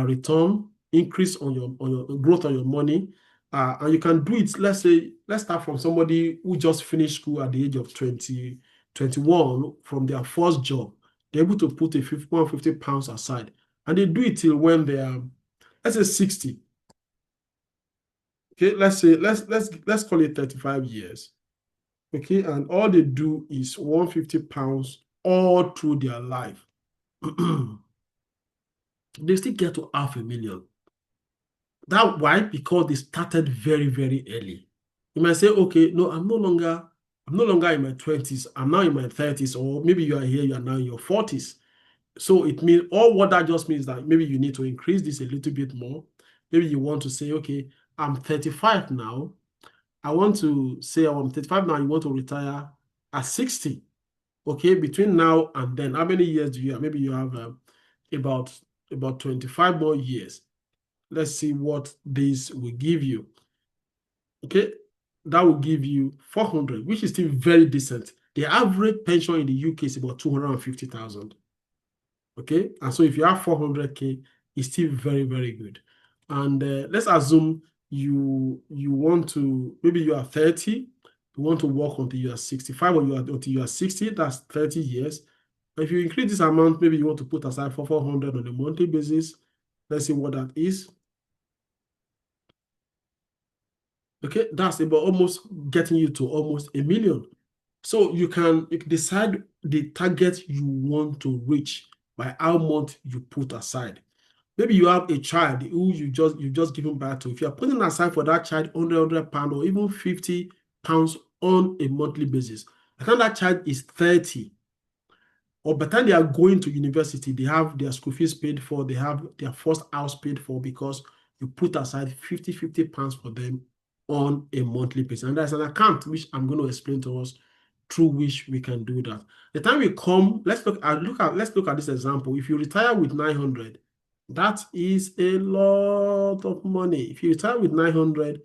return, increase on your growth on your money, and you can do it. Let's start from somebody who just finished school at the age of 21 from their first job. They're able to put £150 aside, and they do it till when they are, let's say 60. Okay, let's call it 35 years. Okay, and all they do is £150 all through their life. They still get to $500,000. That why? Because they started very, very early. You might say, okay, no, I'm no longer in my 20s, I'm now in my 30s, or maybe you are here, you are now in your 40s. So it means what that just means that maybe you need to increase this a little bit more. Maybe you want to say, okay, I'm 35 now. I want to say I'm 35 now, you want to retire at 60. Okay, between now and then, how many years do you have? Maybe you have about 25 more years. Let's see what this will give you. Okay, that will give you 400, which is still very decent. The average pension in the UK is about 250,000. Okay, and so if you have 400K, it's still very, very good. And let's assume you want to, maybe you are 30, you want to work until you are 65, or until you are 60, that's 30 years. If you increase this amount, maybe you want to put aside 400 on a monthly basis. Let's see what that is. Okay, that's about almost getting you to almost $1 million. So you can decide the target you want to reach by how much you put aside. Maybe you have a child who you just given birth to. If you are putting aside for that child £100 or even £50 on a monthly basis, by the time that child is 30, or by the time they are going to university, they have their school fees paid for, they have their first house paid for, because you put aside £50 for them on a monthly basis. And there's an account which I'm going to explain to us through which we can do that. The time we come, let's look at this example. If you retire with 900, that is a lot of money. If you retire with 900,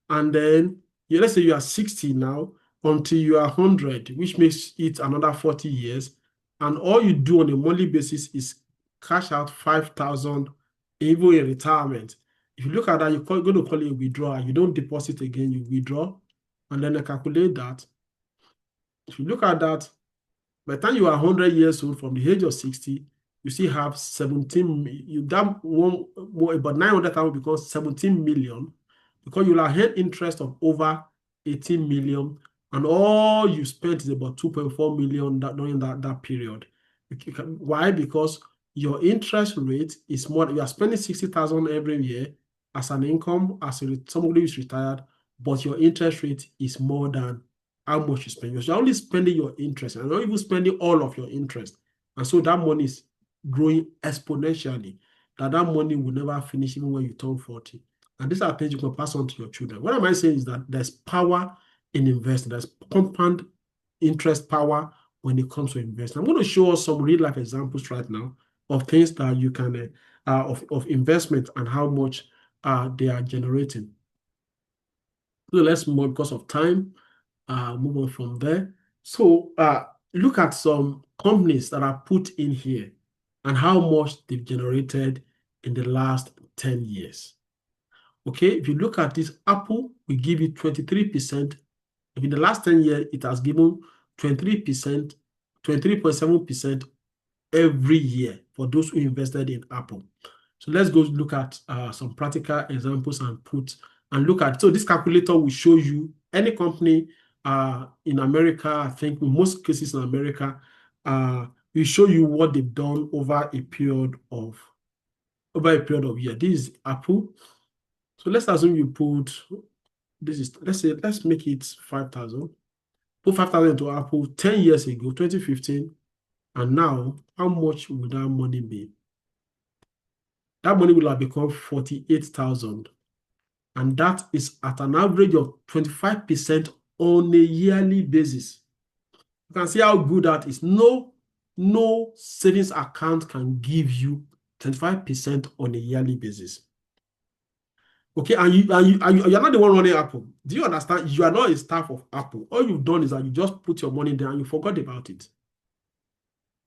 and then let's say you are 60 now until you are 100, which makes it another 40 years, and all you do on a monthly basis is cash out 5,000 even in retirement. If you look at that, you're going to call it a withdrawal. You don't deposit again, you withdraw, and then I calculate that. If you look at that, by the time you are 100 years old, from the age of 60, you still have 17. You done one more, about 900,000 becomes 17 million, because you'll have had interest of over 18 million, and all you spent is about 2.4 million during that period. Why? Because your interest rate is more. You are spending 60,000 every year as an income, as somebody who is retired, but your interest rate is more than how much you spend. You're only spending your interest, and not even spending all of your interest. And so that money is growing exponentially, that money will never finish even when you turn 40. And these are things you can pass on to your children. What am I saying is that there's power in investing. There's compound interest power when it comes to investing. I'm going to show us some real life examples right now of things that you can, of investment, and how much they are generating. So let's move because of time. Move on from there. So look at some companies that are put in here and how much they've generated in the last 10 years. Okay, if you look at this, Apple will give you 23%. If in the last 10 years, it has given 23%, 23.7% every year for those who invested in Apple. So let's go look at some practical examples and look at. So this calculator will show you any company in America. I think in most cases in America, will show you what they've done over a period of year. This is Apple. So let's assume you put let's make it 5,000. Put 5,000 into Apple 10 years ago, 2015, and now how much would that money be? That money will have become 48,000. And that is at an average of 25% on a yearly basis. You can see how good that is. No savings account can give you 25% on a yearly basis. Okay, and you're not the one running Apple. Do you understand? You are not a staff of Apple. All you've done is that you just put your money there and you forgot about it.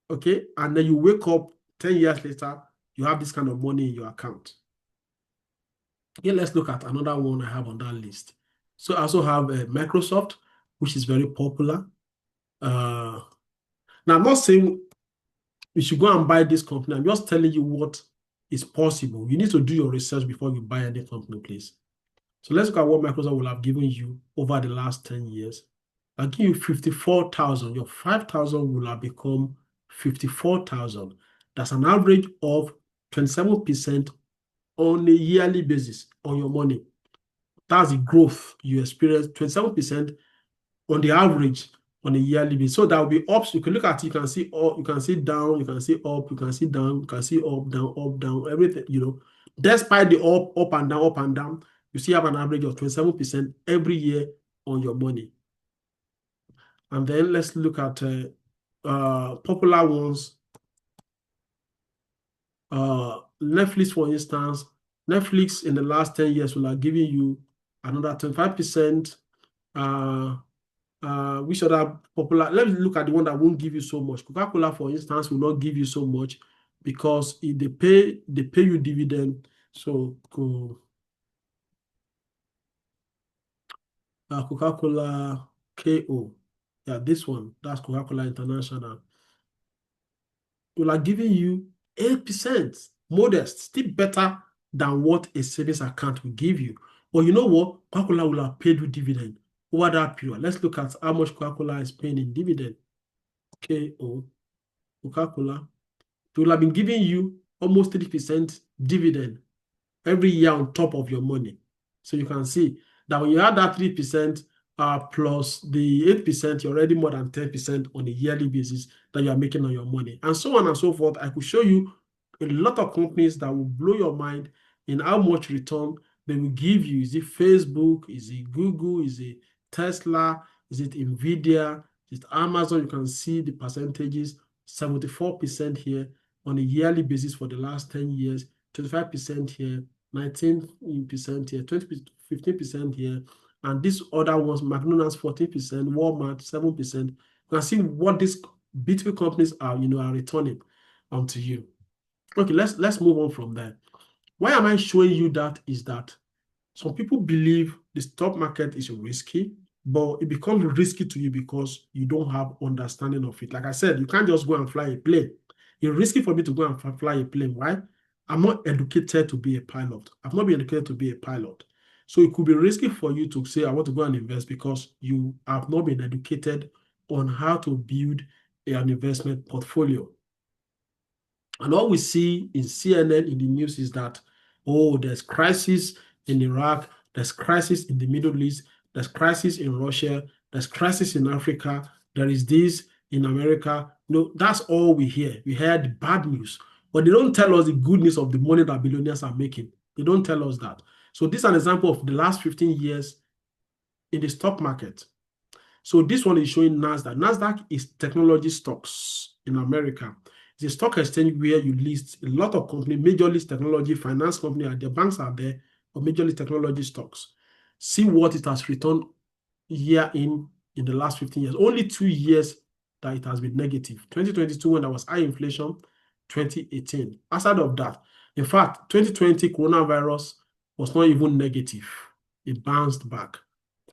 Okay, and then you wake up 10 years later, you have this kind of money in your account. Okay, let's look at another one I have on that list. So I also have Microsoft, which is very popular. Now, I'm not saying you should go and buy this company. I'm just telling you what is possible. You need to do your research before you buy any company, please. So let's look at what Microsoft will have given you over the last 10 years. I'll give you 54,000. Your 5,000 will have become 54,000. That's an average of 27% on a yearly basis on your money. That's the growth you experience, 27% on the average on a yearly basis. So that will be ups. You can look at it, you can see up, you can see down, you can see up, you can see down, you can see up, down, everything, Despite the up and down, you still have an average of 27% every year on your money. And then let's look at popular ones. Netflix, for instance. Netflix in the last 10 years will have given you another 25%. Which other popular? Let's look at the one that won't give you so much. Coca-Cola, for instance, will not give you so much because if they pay you dividend. So Coca-Cola KO. Yeah, this one, that's Coca-Cola International. Will have given you 8%, modest, still better than what a savings account will give you. But you know what? Coca-Cola will have paid you dividend over that period. Let's look at how much Coca-Cola is paying in dividend. KO, Coca-Cola. They will have been giving you almost 30% dividend every year on top of your money. So you can see that when you add that 3% plus the 8%, you're already more than 10% on a yearly basis that you are making on your money. And so on and so forth. I could show you a lot of companies that will blow your mind in how much return they will give you. Is it Facebook? Is it Google? Is it Tesla? Is it Nvidia? Is it Amazon? You can see the percentages, 74% here on a yearly basis for the last 10 years, 25% here, 19% here, 15% here, and these other ones, McDonald's 14%, Walmart 7%. You can see what these beautiful companies are returning onto you. Okay, let's move on from there. Why am I showing you that? Is that some people believe the stock market is risky, but it becomes risky to you because you don't have understanding of it. Like I said, you can't just go and fly a plane. It's risky for me to go and fly a plane. Why? I'm not educated to be a pilot. I've not been educated to be a pilot. So it could be risky for you to say, I want to go and invest because you have not been educated on how to build an investment portfolio. And all we see in CNN in the news is that, oh, there's crisis in Iraq, there's crisis in the Middle East, there's crisis in Russia, there's crisis in Africa, there is this in America. No, that's all we hear. We hear the bad news, but they don't tell us the good news of the money that billionaires are making. They don't tell us that. So this is an example of the last 15 years in the stock market. So this one is showing NASDAQ. NASDAQ is technology stocks in America. It's a stock exchange where you list a lot of companies, major list technology, finance company, and the banks are there. or majorly technology stocks. See what it has returned year in the last 15 years. Only 2 years that it has been negative. 2022 when there was high inflation, 2018. Aside of that, in fact, 2020 coronavirus was not even negative. It bounced back.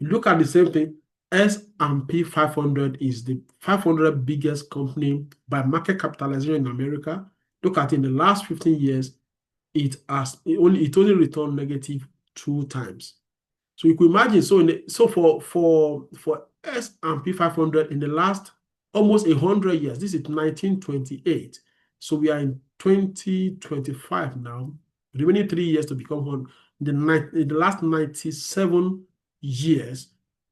Look at the same thing. S&P 500 is the 500 biggest company by market capitalization in America. Look at it, in the last 15 years, it only returned negative 2 times. So you could imagine, so for S&P 500 in the last almost 100 years, this is 1928. So we are in 2025 now, remaining 3 years to become 100. In the last 97 years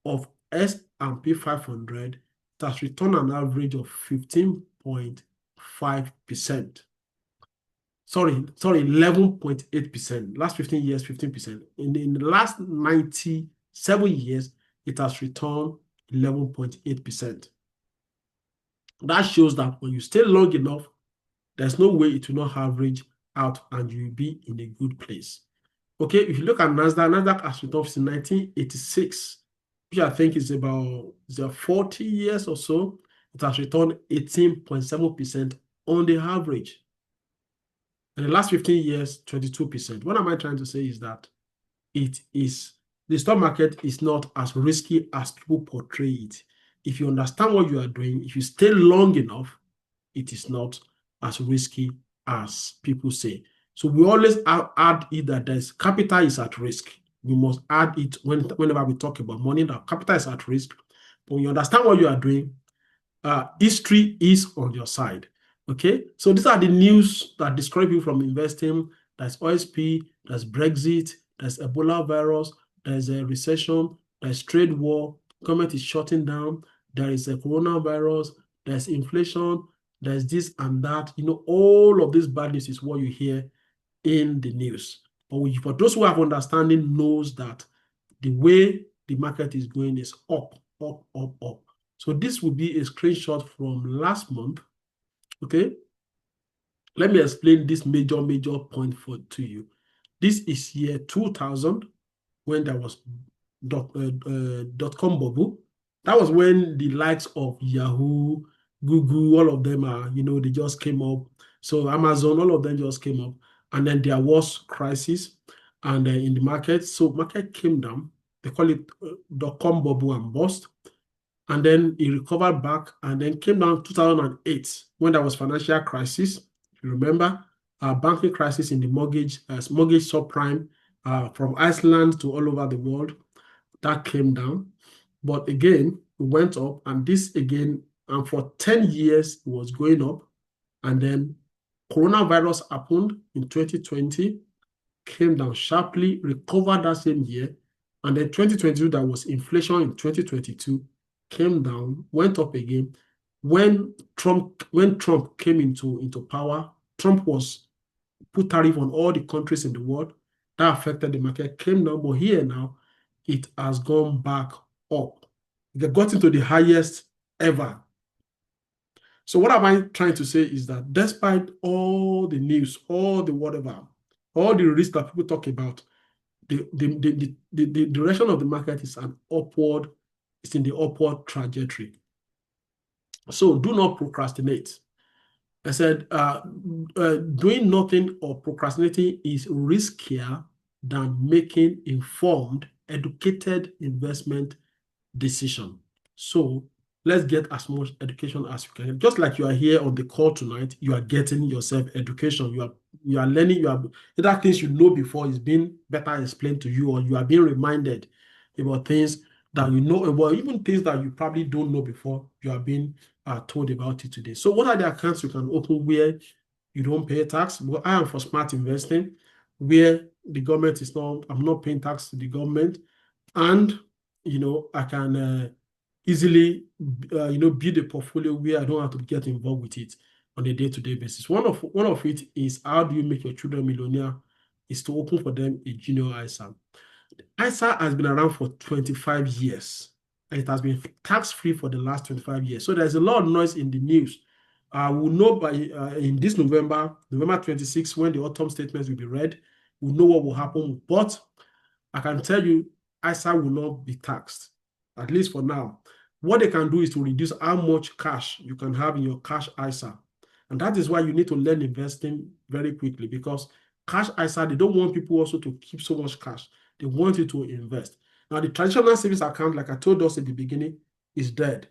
of S&P 500, it has returned an average of 15.5%. Sorry, 11.8%. Last 15 years, 15%. In the last 97 years, it has returned 11.8%. That shows that when you stay long enough, there's no way it will not average out and you'll be in a good place. Okay, if you look at NASDAQ has returned since 1986, which I think is about 40 years or so. It has returned 18.7% on the average. In the last 15 years, 22%. What am I trying to say is that the stock market is not as risky as people portray it. If you understand what you are doing, if you stay long enough, it is not as risky as people say. So we always add it that there's capital is at risk. We must add it whenever we talk about money, that capital is at risk. But when you understand what you are doing, history is on your side. Okay, so these are the news that discourage you from investing. There's OSP, there's Brexit, there's Ebola virus, there's a recession, there's trade war, government is shutting down, there is a coronavirus, there's inflation, there's this and that. You know, all of this bad news is what you hear in the news. But for those who have understanding knows that the way the market is going is up, up, up, up. So this will be a screenshot from last month. Okay, let me explain this major point to you. This is year 2000 when there was dot-com bubble. That was when the likes of Yahoo, Google, all of them are, they just came up. So Amazon, all of them just came up. And then there was crisis and in the market. So market came down. They call it dot-com bubble and bust. And then it recovered back and then came down 2008 when there was financial crisis. If you remember, banking crisis in the mortgage subprime from Iceland to all over the world. That came down. But again, it went up, and this again, and for 10 years, it was going up. And then coronavirus happened in 2020, came down sharply, recovered that same year. And then 2022, there was inflation in 2022, came down, went up again. When Trump came into power, Trump was put tariff on all the countries in the world. That affected the market, came down, but here now, it has gone back up. They got into the highest ever. So what am I trying to say is that despite all the news, all the whatever, all the risks that people talk about, the direction of the market is it's in the upward trajectory. So do not procrastinate. I said doing nothing or procrastinating is riskier than making informed, educated investment decision. So let's get as much education as you can. Just like you are here on the call tonight, you are getting yourself education. You are learning. Either things you know before is being better explained to you, or you are being reminded about things that you know, or even things that you probably don't know before. You are being told about it today. So what are the accounts you can open where you don't pay tax? Well, I am for smart investing, where the government is not. I'm not paying tax to the government, and I can easily build a portfolio where I don't have to get involved with it on a day-to-day basis. One of it is, how do you make your children millionaire? Is to open for them a junior ISA. ISA has been around for 25 years. And it has been tax-free for the last 25 years. So there's a lot of noise in the news. We'll know by in this November 26, when the autumn statements will be read, we'll know what will happen. But I can tell you, ISA will not be taxed, at least for now. What they can do is to reduce how much cash you can have in your cash ISA. And that is why you need to learn investing very quickly, because cash ISA, they don't want people also to keep so much cash. They want you to invest. Now, the traditional savings account, like I told us at the beginning, is dead.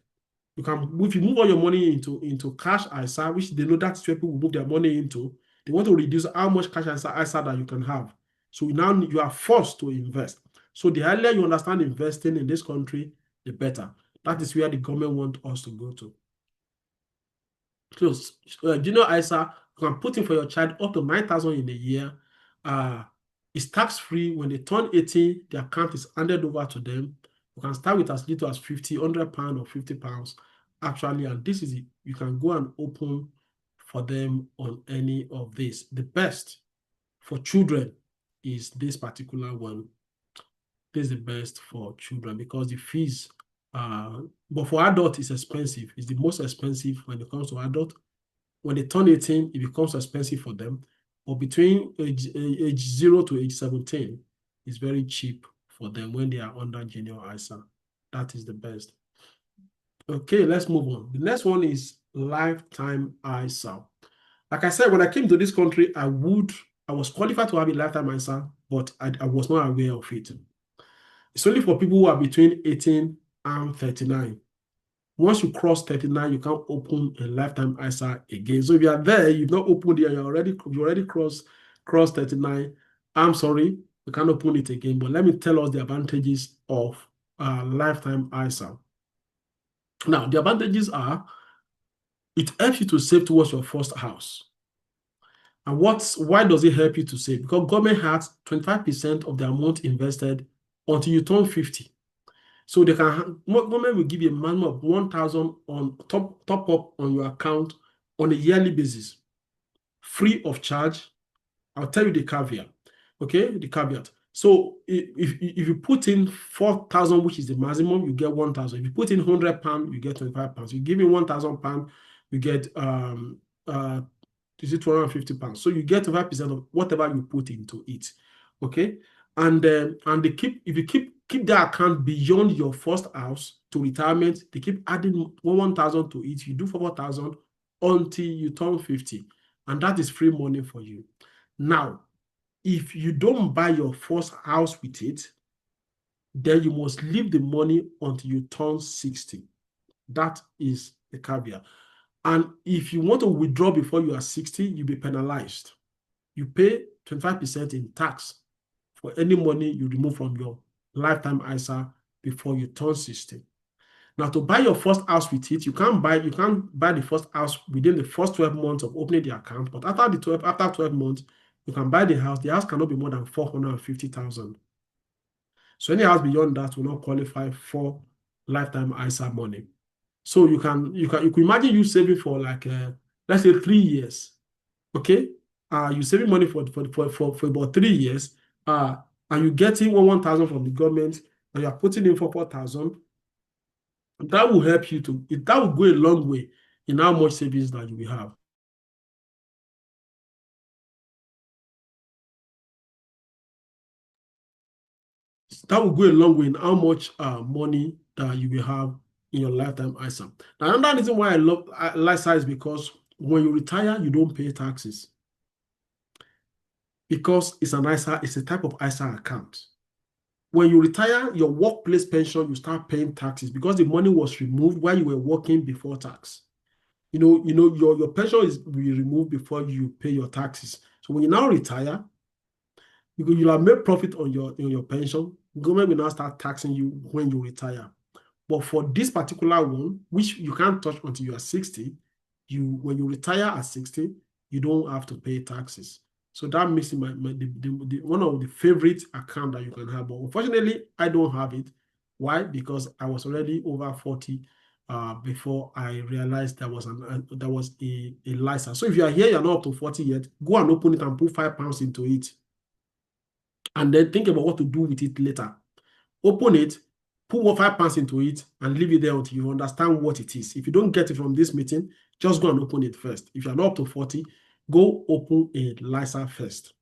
You can, if you move all your money into cash ISA, which they know that's where people will move their money into, they want to reduce how much cash ISA that you can have. So now you are forced to invest. So the earlier you understand investing in this country, the better. That is where the government wants us to go to. So, junior ISA, you can put in for your child up to 9,000 in a year. It's tax-free. When they turn 18, the account is handed over to them. You can start with as little as 50, 100 pounds or 50 pounds, actually. And this is it. You can go and open for them on any of this. The best for children is this particular one. This is the best for children because the fees, but for adult, it's expensive. It's the most expensive when it comes to adult. When they turn 18, it becomes expensive for them. But between age 0 to age 17, it's very cheap for them when they are under junior ISA. That is the best. Okay, let's move on. The next one is lifetime ISA. Like I said, when I came to this country, I was qualified to have a lifetime ISA, but I was not aware of it. It's only for people who are between 18 and 39. Once you cross 39, you can't open a lifetime ISA again. So if you are there, you've not opened it, you already crossed 39. I'm sorry, you can't open it again. But let me tell us the advantages of lifetime ISA. Now, the advantages are, it helps you to save towards your first house. And why does it help you to save? Because government has 25% of the amount invested until you turn 50. So they can, government will give you a minimum of 1,000 on top up on your account on a yearly basis, free of charge. I'll tell you the caveat. Okay, the caveat. So if you put in 4,000, which is the maximum, you get 1,000. If you put in 100 pounds, you get 25 pounds. You give me 1,000 pounds, you get is it 250 pounds? So you get 5% of whatever you put into it. Okay, and they keep, if you keep that account beyond your first house to retirement, they keep adding 1,000 to it. You do 4,000 until you turn 50, and that is free money for you. Now, if you don't buy your first house with it, then you must leave the money until you turn 60. That is the caveat. And if you want to withdraw before you are 60, you'll be penalized. You pay 25% in tax for any money you remove from your lifetime ISA before you turn 60. Now, to buy your first house with it, you can't buy the first house within the first 12 months of opening the account, but after 12 months, you can buy the house. The house cannot be more than 450,000. So any house beyond that will not qualify for lifetime ISA money. So you can imagine you saving for like let's say 3 years. Okay, you saving money for about 3 years, and you're getting 1,000 from the government, and you are putting in for 4,000. That will help you that will go a long way in how much savings that you will have. That will go a long way in how much money that you will have in your lifetime ISA. Now, another reason why I love ISA is because when you retire, you don't pay taxes. Because it's an ISA, it's a type of ISA account. When you retire, your workplace pension, you start paying taxes because the money was removed while you were working before tax. Your pension will be removed before you pay your taxes. So when you now retire, you'll have made profit on your pension. Government will now start taxing you when you retire. But for this particular one, which you can't touch until you are 60, when you retire at 60, you don't have to pay taxes. So that makes it one of the favorite accounts that you can have. But unfortunately, I don't have it. Why? Because I was already over 40 before I realized there was a license. So if you are here, you're not up to 40 yet, go and open it and put £5 into it. And then think about what to do with it later. Open it, put £5 into it, and leave it there until you understand what it is. If you don't get it from this meeting, just go and open it first. If you're not up to 40, go open a LISA first.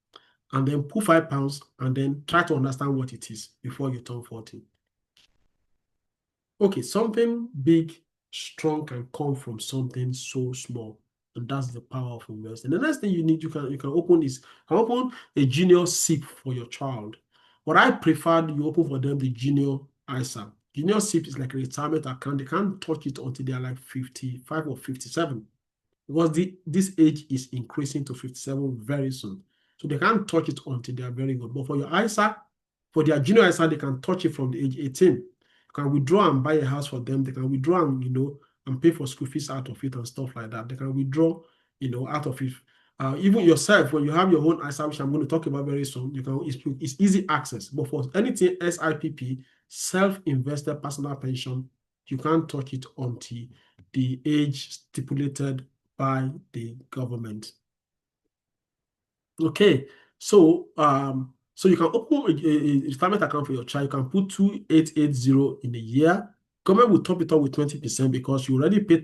and then put £5 and then try to understand what it is before you turn 40. Okay, something big, strong can come from something so small. And that's the power of investing. The next thing you need, you can open a junior SIP for your child. What I prefer, you open for them the junior ISA. Junior SIP is like a retirement account. They can't touch it until they are like 55 or 57. Because this age is increasing to 57 very soon. So they can't touch it until they are very good. But for your ISA, for their junior ISA, they can touch it from the age 18. You can withdraw and buy a house for them. They can withdraw and, and pay for school fees out of it and stuff like that. They can withdraw, out of it. Even yourself, when you have your own ISA, which I'm going to talk about very soon, it's easy access. But for anything SIPP, self-invested personal pension, you can't touch it until the age stipulated by the government. Okay, so you can open a retirement account for your child. You can put 2,880 in a year. Government will top it up with 20% because you already pay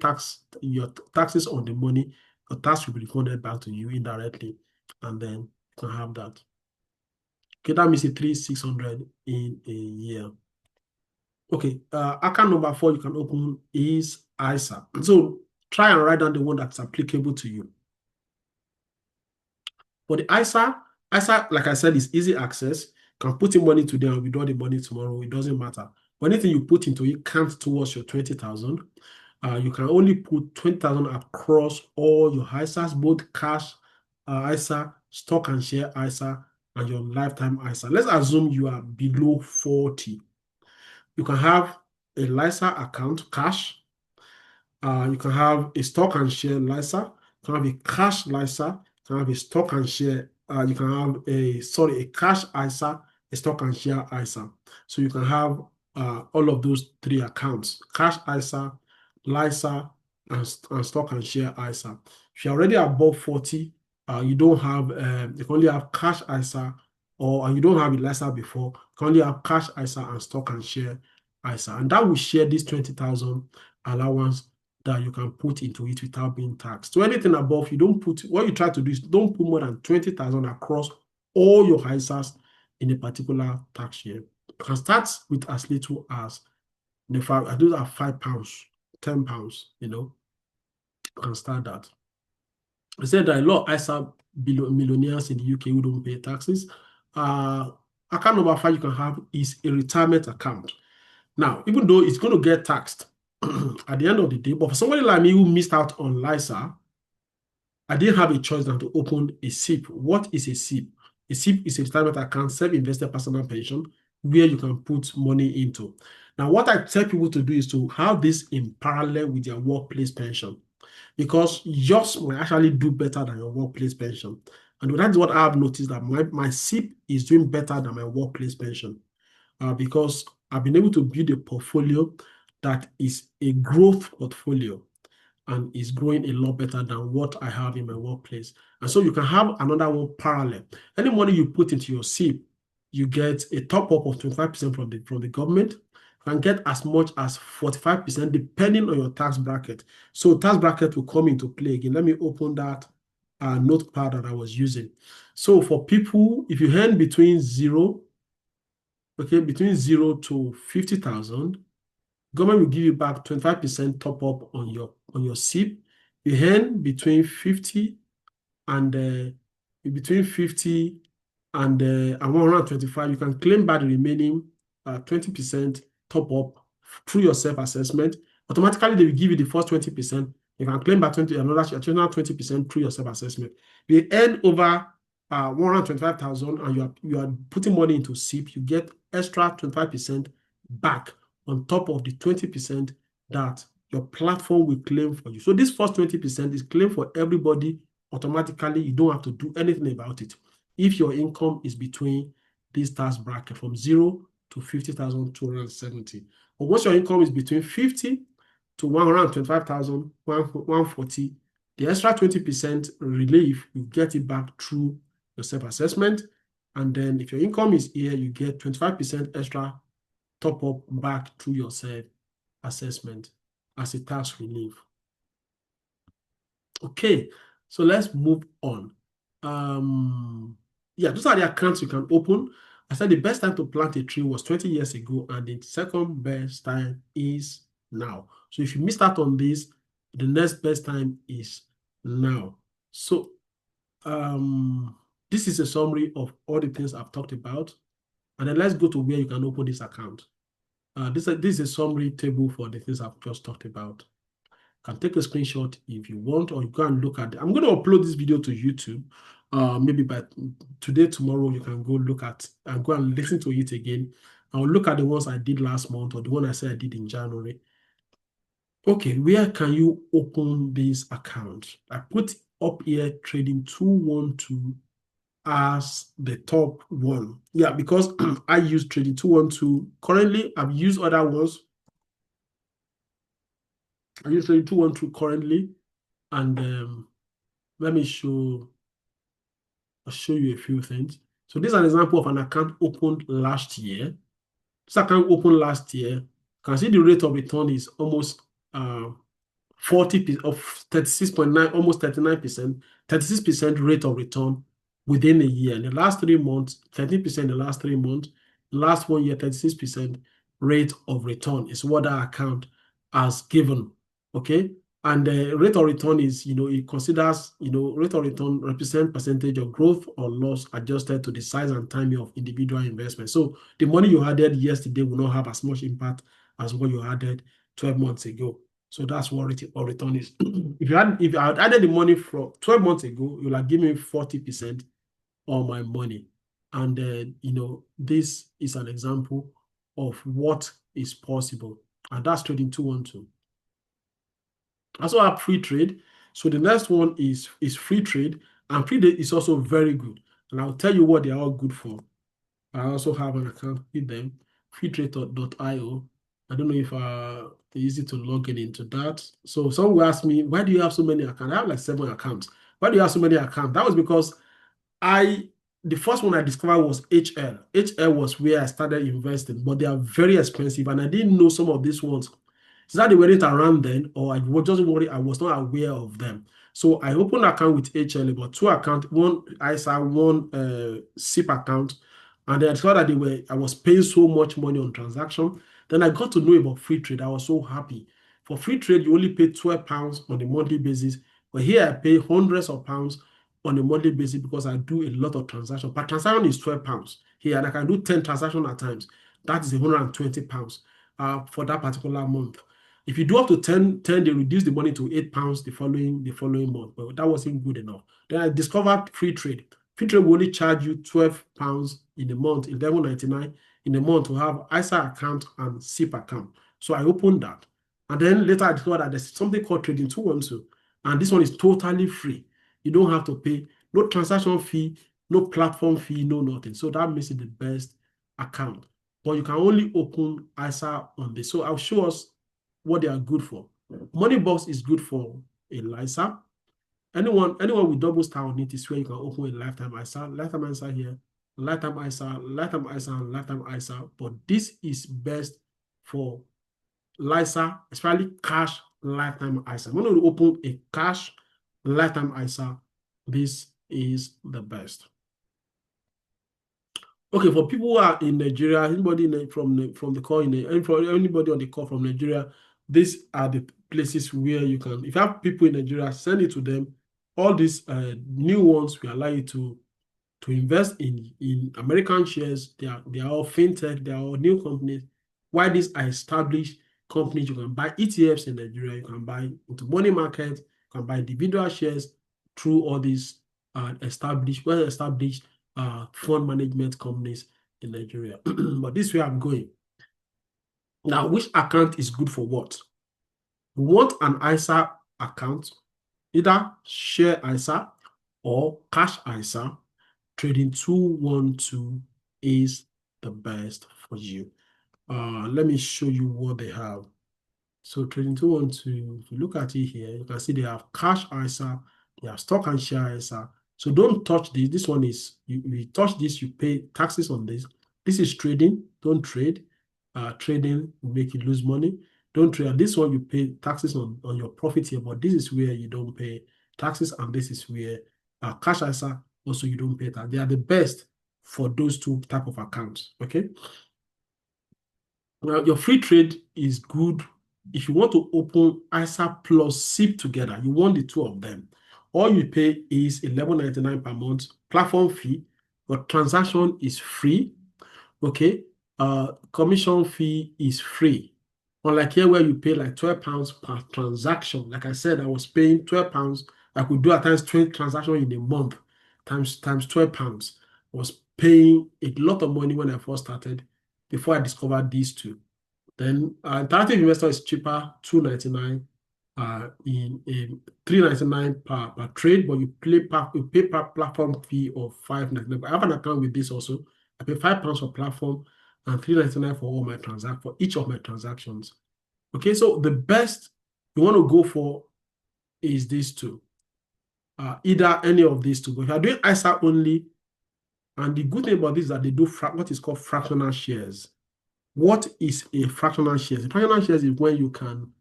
your taxes on the money. The tax will be refunded back to you indirectly, and then you can have that. Okay, that means 3,600 in a year. Okay, account number 4 you can open is ISA. So try and write down the one that's applicable to you. For the ISA, like I said, is easy access. You can put in money today and withdraw the money tomorrow. It doesn't matter. But anything you put into it counts towards your 20,000. You can only put 20,000 across all your ISAs, both cash ISA, stock and share ISA, and your lifetime ISA. Let's assume you are below 40. You can have a LISA account, cash. You can have a stock and share LISA. You can have a cash LISA. You can have a stock and share. You can have a cash ISA, a stock and share ISA. So you can have all of those 3 accounts: cash ISA, LISA, and stock and share ISA. If you're already above 40, you don't have. You can only have cash ISA, and you don't have a LISA before. You can only have cash ISA and stock and share ISA, and that will share this 20,000 allowance that you can put into it without being taxed. So anything above, what you try to do is don't put more than 20,000 across all your ISAs in a particular tax year. You can start with as little as those are £5, £10, you can start that. I said that a lot of ISA millionaires in the UK who don't pay taxes. Account number 5 you can have is a retirement account. Now, even though it's going to get taxed at the end of the day, but for somebody like me who missed out on LISA, I didn't have a choice than to open a SIP. What is a SIP? A SIP is a retirement account, self-invested personal pension, where you can put money into. Now, what I tell people to do is to have this in parallel with their workplace pension, because yours might actually do better than your workplace pension. And that's what I have noticed, that my SIP is doing better than my workplace pension, because I've been able to build a portfolio that is a growth portfolio and is growing a lot better than what I have in my workplace. And so you can have another one parallel. Any money you put into your SIP, you get a top up of 25% from the government. You can get as much as 45% depending on your tax bracket. So tax bracket will come into play again. Let me open that notepad that I was using. So for people, if you earn between zero to 50,000, government will give you back 25% top up on your SIP. You earn between 50 and 125. You can claim back the remaining 20% top up through your self-assessment. Automatically, they will give you the first 20%. You can claim back another 20% through your self-assessment. You earn over 125,000 and you are putting money into SIP, you get extra 25% back on top of the 20% that your platform will claim for you. So this first 20% is claimed for everybody automatically. You don't have to do anything about it if your income is between this tax bracket from 0 to 50,270. But once your income is between 50 to 125,140, the extra 20% relief, you get it back through your self-assessment. And then if your income is here, you get 25% extra top up back through your self-assessment as a tax relief. Okay, so let's move on. yeah, those are the accounts you can open. I said the best time to plant a tree was 20 years ago, and the second best time is now. So if you missed out on this, the next best time is now. So this is a summary of all the things I've talked about. And then let's go to where you can open this account. This is a summary table for the things I've just talked about. You can take a screenshot if you want, or you go and look at it. I'm going to upload this video to YouTube. Maybe by today, tomorrow, you can go look at and go and listen to it again. I'll look at the ones I did last month or the one I said I did in January. Okay, where can you open this account? I put up here trading 212 as the top one. Yeah, because I use trading 212. Currently, I've used other ones. I use trading 212 currently, and let me I'll show you a few things. So this is an example of an account opened last year. This account opened last year. You can see the rate of return is almost 40 of 36.9, almost 39%, 36% rate of return within a year. In the last 3 months, 13% in the last 3 months. Last 1 year, 36% rate of return is what that account has given. Okay. And the rate of return is, it considers, rate of return represent percentage of growth or loss adjusted to the size and timing of individual investment. So the money you added yesterday will not have as much impact as what you added 12 months ago. So that's what rate of return is. If I had added the money from 12 months ago, you'll have given me 40% of my money. And this is an example of what is possible. And that's trading 212. I also have free trade. So the next one is free trade, and free trade is also very good. And I'll tell you what they are all good for. I also have an account with them, freetrade.io. I don't know if it's easy to log into that. So someone will ask me, why do you have so many accounts? I have like 7 accounts. Why do you have so many accounts? That was because the first one I discovered was HL. HL was where I started investing, but they are very expensive, and I didn't know some of these ones. Is that they weren't around then, or I was just worried I was not aware of them. So I opened an account with HL, about 2 accounts, one ISA, one SIP account, and then I discovered that I was paying so much money on transaction. Then I got to know about free trade. I was so happy. For free trade, you only pay £12 on a monthly basis, but here I pay hundreds of pounds on a monthly basis because I do a lot of transactions. Per transaction is £12 here, and I can do 10 transactions at times. That is £120 for that particular month. If you do up to 10, they reduce the money to £8 the following month, but that wasn't good enough. Then I discovered free trade. Free trade will only charge you £12 in a month, $11.99 in a month to have ISA account and SIP account. So I opened that. And then later I discovered that there's something called Trading 212, and this one is totally free. You don't have to pay no transaction fee, no platform fee, no nothing. So that makes it the best account. But you can only open ISA on this. So I'll show us what they are good for. Moneybox is good for a ISA. Anyone with double star on it is where you can open a lifetime ISA. Lifetime ISA here, lifetime ISA, lifetime ISA, and lifetime ISA. But this is best for LISA, especially cash lifetime ISA. I'm going to open a cash lifetime ISA. This is the best. Okay, for people who are in Nigeria, anybody from the call anybody on the call from Nigeria, these are the places where you can. If you have people in Nigeria, send it to them. All these new ones will allow you to invest in American shares. They are all fintech. They are all new companies. While these are established companies, you can buy ETFs in Nigeria. You can buy into money market. You can buy individual shares through all these well-established fund management companies in Nigeria. But this way I'm going. Now, which account is good for what? We want an ISA account, either share ISA or cash ISA. Trading 212 is the best for you. Let me show you what they have. So Trading 212, if you look at it here, you can see they have cash ISA, they have stock and share ISA. So don't touch this. This one is, you touch this, you pay taxes on this. This is trading. Don't trade. Trading will make you lose money. Don't trade. This one, you pay taxes on your profit here, but this is where you don't pay taxes, and this is where cash ISA, also you don't pay tax. They are the best for those two type of accounts. Okay. Well, your free trade is good if you want to open ISA plus SIP together. You want the two of them. All you pay is $11.99 per month platform fee. Your transaction is free. Okay. Commission fee is free. Unlike here where you pay like £12 per transaction. Like I said, I was paying £12. I could do at times 20 transactions in a month times £12. I was paying a lot of money when I first started before I discovered these two. Then Interactive Investor is cheaper, $2.99 in $3.99 per trade, but you pay per platform fee of $5.99. But I have an account with this also. I pay £5 for platform and $3.99 for all my for each of my transactions. Okay, so the best you want to go for is these two. Either any of these two. But if you're doing ISA only, and the good thing about this is that they do what is called fractional shares. What is a fractional shares? A fractional shares is when you can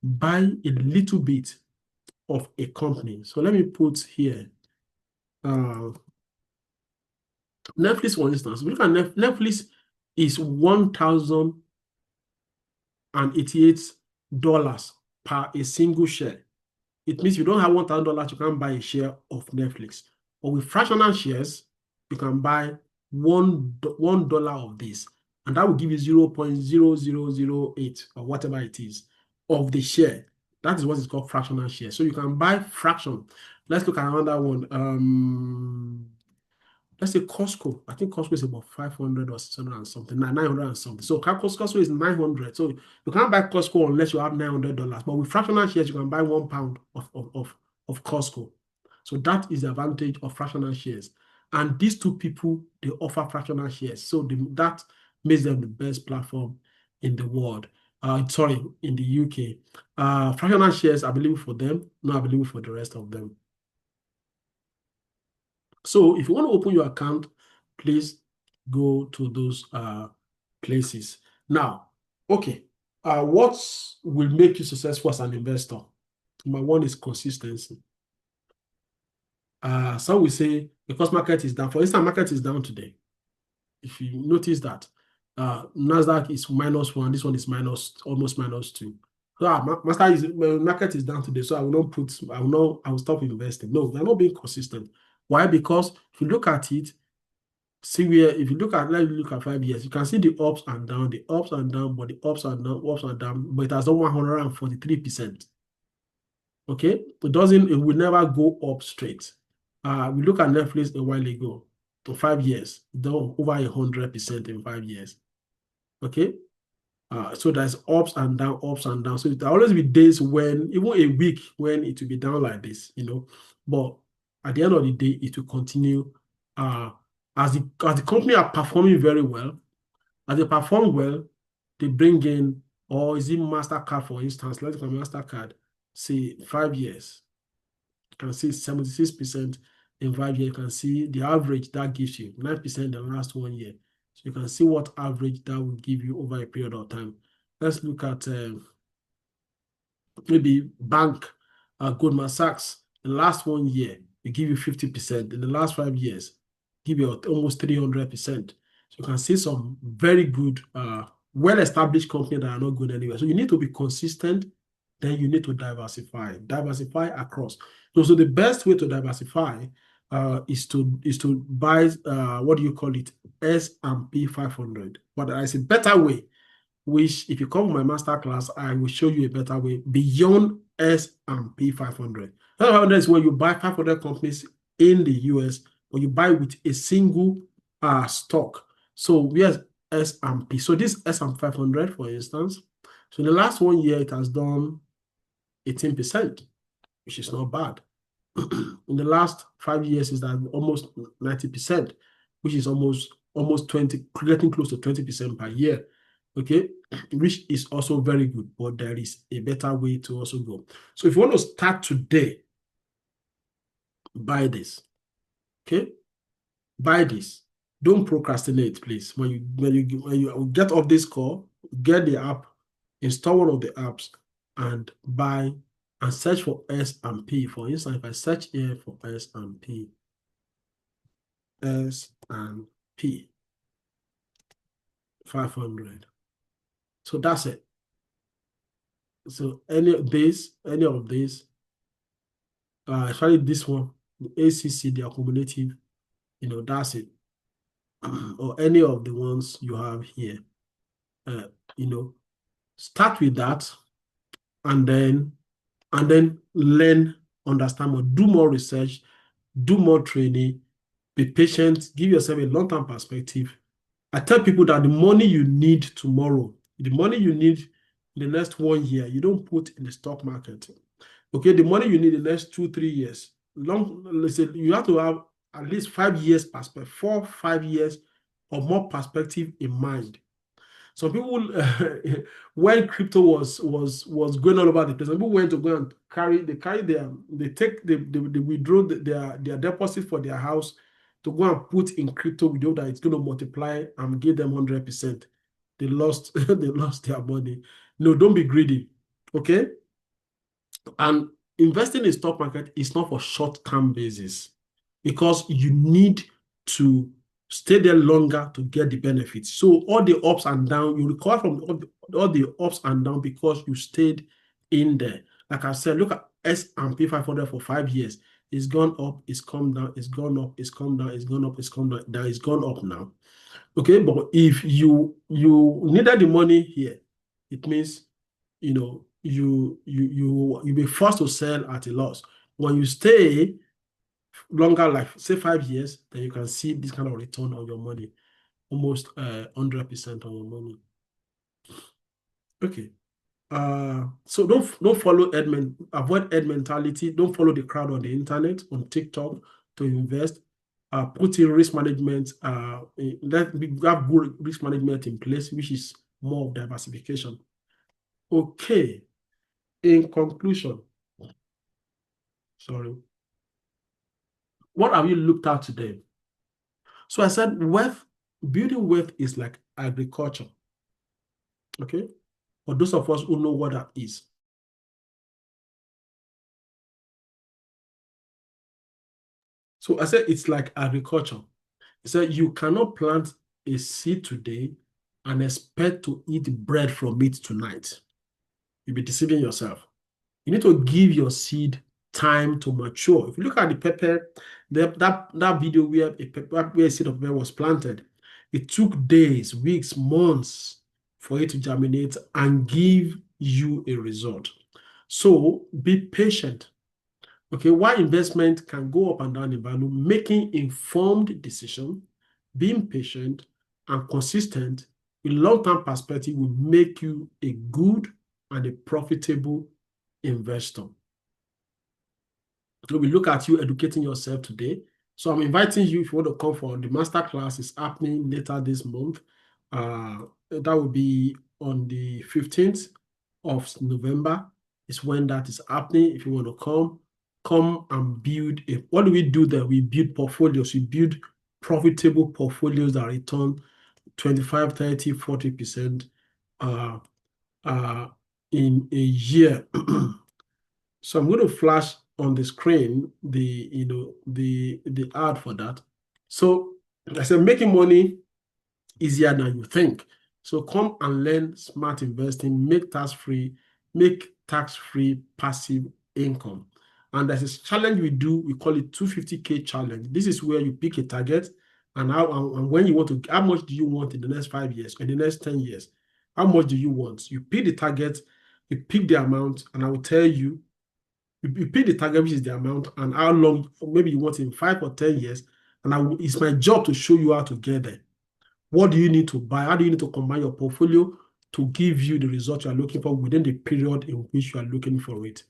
buy a little bit of a company. So let me put here Netflix, for instance. Look at Netflix is $1,088 per a single share. It means you don't have $1,000, you can't buy a share of Netflix. But with fractional shares, you can buy $1 of this, and that will give you 0.0008 or whatever it is of the share. That is what is called fractional share. So you can buy fraction. Let's look at another one. Let's say Costco. I think Costco is about 500 or 600 and something, 900 and something. So Costco is 900. So you can't buy Costco unless you have $900. But with fractional shares, you can buy £1 of Costco. So that is the advantage of fractional shares. And these two people, they offer fractional shares. So that makes them the best platform in the world. In the UK. Fractional shares are available for them, not available for the rest of them. So if you want to open your account, please go to those places. Now, okay, what will make you successful as an investor? Number one is consistency. Some will say because market is down. For instance, market is down today. If you notice that Nasdaq is -1, this one is almost -2. So market is down today, so I will stop investing. No, they're not being consistent. Why? Because if you look at it, let's look at 5 years, you can see the ups and down, but the ups and down, but it has done 143%. Okay, it will never go up straight. We look at Netflix a while ago, to 5 years, done over 100% in 5 years. Okay, so there's ups and down. So there always be days when, even a week, when it will be down like this, But at the end of the day, it will continue. As the company are performing very well, as they perform well, they bring in, or is it MasterCard, for instance? Let's look at MasterCard. Say 5 years, you can see 76% in 5 years. You can see the average that gives you 9% in the last 1 year. So you can see what average that will give you over a period of time. Let's look at maybe bank, Goldman Sachs. The last 1 year, they give you 50%. In the last 5 years, give you almost 300%. So you can see some very good, well-established companies that are not going anywhere. So you need to be consistent. Then you need to diversify across. So the best way to diversify is to buy what do you call it, S&P 500. But there is a better way, which if you come to my masterclass, I will show you a better way beyond S&P 500. S&P 500 is where you buy 500 companies in the US, but you buy with a single stock. So we have S&P. So this S&P 500, for instance, so in the last 1 year, it has done 18%, which is not bad. In the last 5 years, it's done almost 90%, which is almost 20, getting close to 20% per year. Okay, which is also very good, but there is a better way to also go. So if you want to start today, buy this. Okay, buy this. Don't procrastinate, please. When you get off this call, get the app, install one of the apps, and buy and search for S&P. For instance, if I search here for S&P, S&P 500. So that's it. So any of these, especially this one, the ACC, the accumulative, that's it. Or any of the ones you have here, start with that, and then learn, understand more, do more research, do more training, be patient, give yourself a long-term perspective. I tell people that the money you need tomorrow, the money you need in the next 1 year, you don't put in the stock market. Okay, the money you need in the next 2-3 years, let's say you have to have at least 5 years perspective, 4-5 years or more perspective in mind. Some people, when crypto was going all over the place, some people went to go and they withdraw their deposit for their house to go and put in crypto with hope that it's going to multiply and give them 100%. They lost their money. No, don't be greedy. Okay? And investing in stock market is not for short-term basis, because you need to stay there longer to get the benefits. So all the ups and downs, you recover from all the ups and downs because you stayed in there. Like I said, look at S&P 500 for 5 years. It's gone up, it's come down, it's gone up, it's come down, it's gone up, it's come down. Now it's gone up now. Okay, but if you needed the money here, it means you'll be forced to sell at a loss. When you stay longer, like say 5 years, then you can see this kind of return on your money, almost 100% on your money. Okay. So don't follow avoid head mentality. Don't follow the crowd on the internet, on TikTok to invest. Put in risk management. Let we have good risk management in place, which is more of diversification. Okay. In conclusion, sorry, what have you looked at today? So I said building wealth is like agriculture. Okay, for those of us who know what that is. So I said it's like agriculture. I said you cannot plant a seed today and expect to eat bread from it tonight. You'll be deceiving yourself. You need to give your seed time to mature. If you look at the pepper, that video where a seed of pepper was planted, it took days, weeks, months for it to germinate and give you a result. So be patient. Okay, while investment can go up and down in value, making informed decision, being patient and consistent with long-term perspective will make you a good and a profitable investor. So we look at you educating yourself today. So I'm inviting you, if you want to come for the masterclass, is happening later this month. That will be on the 15th of November is when that is happening. If you want to come and build what do we do there? We build portfolios. We build profitable portfolios that return 25, 30, 40% in a year. So I'm going to flash on the screen the ad for that. So I said making money easier than you think. So come and learn smart investing, make tax-free passive income. And there's this challenge we do, we call it 250K challenge. This is where you pick a target and when you want to, how much do you want in the next 5 years, in the next 10 years? How much do you want? You pick the target, you pick the amount, and I will tell you, you pick the target, which is the amount, and how long, maybe you want in 5 or 10 years, and it's my job to show you how to get there. What do you need to buy? How do you need to combine your portfolio to give you the result you are looking for within the period in which you are looking for it?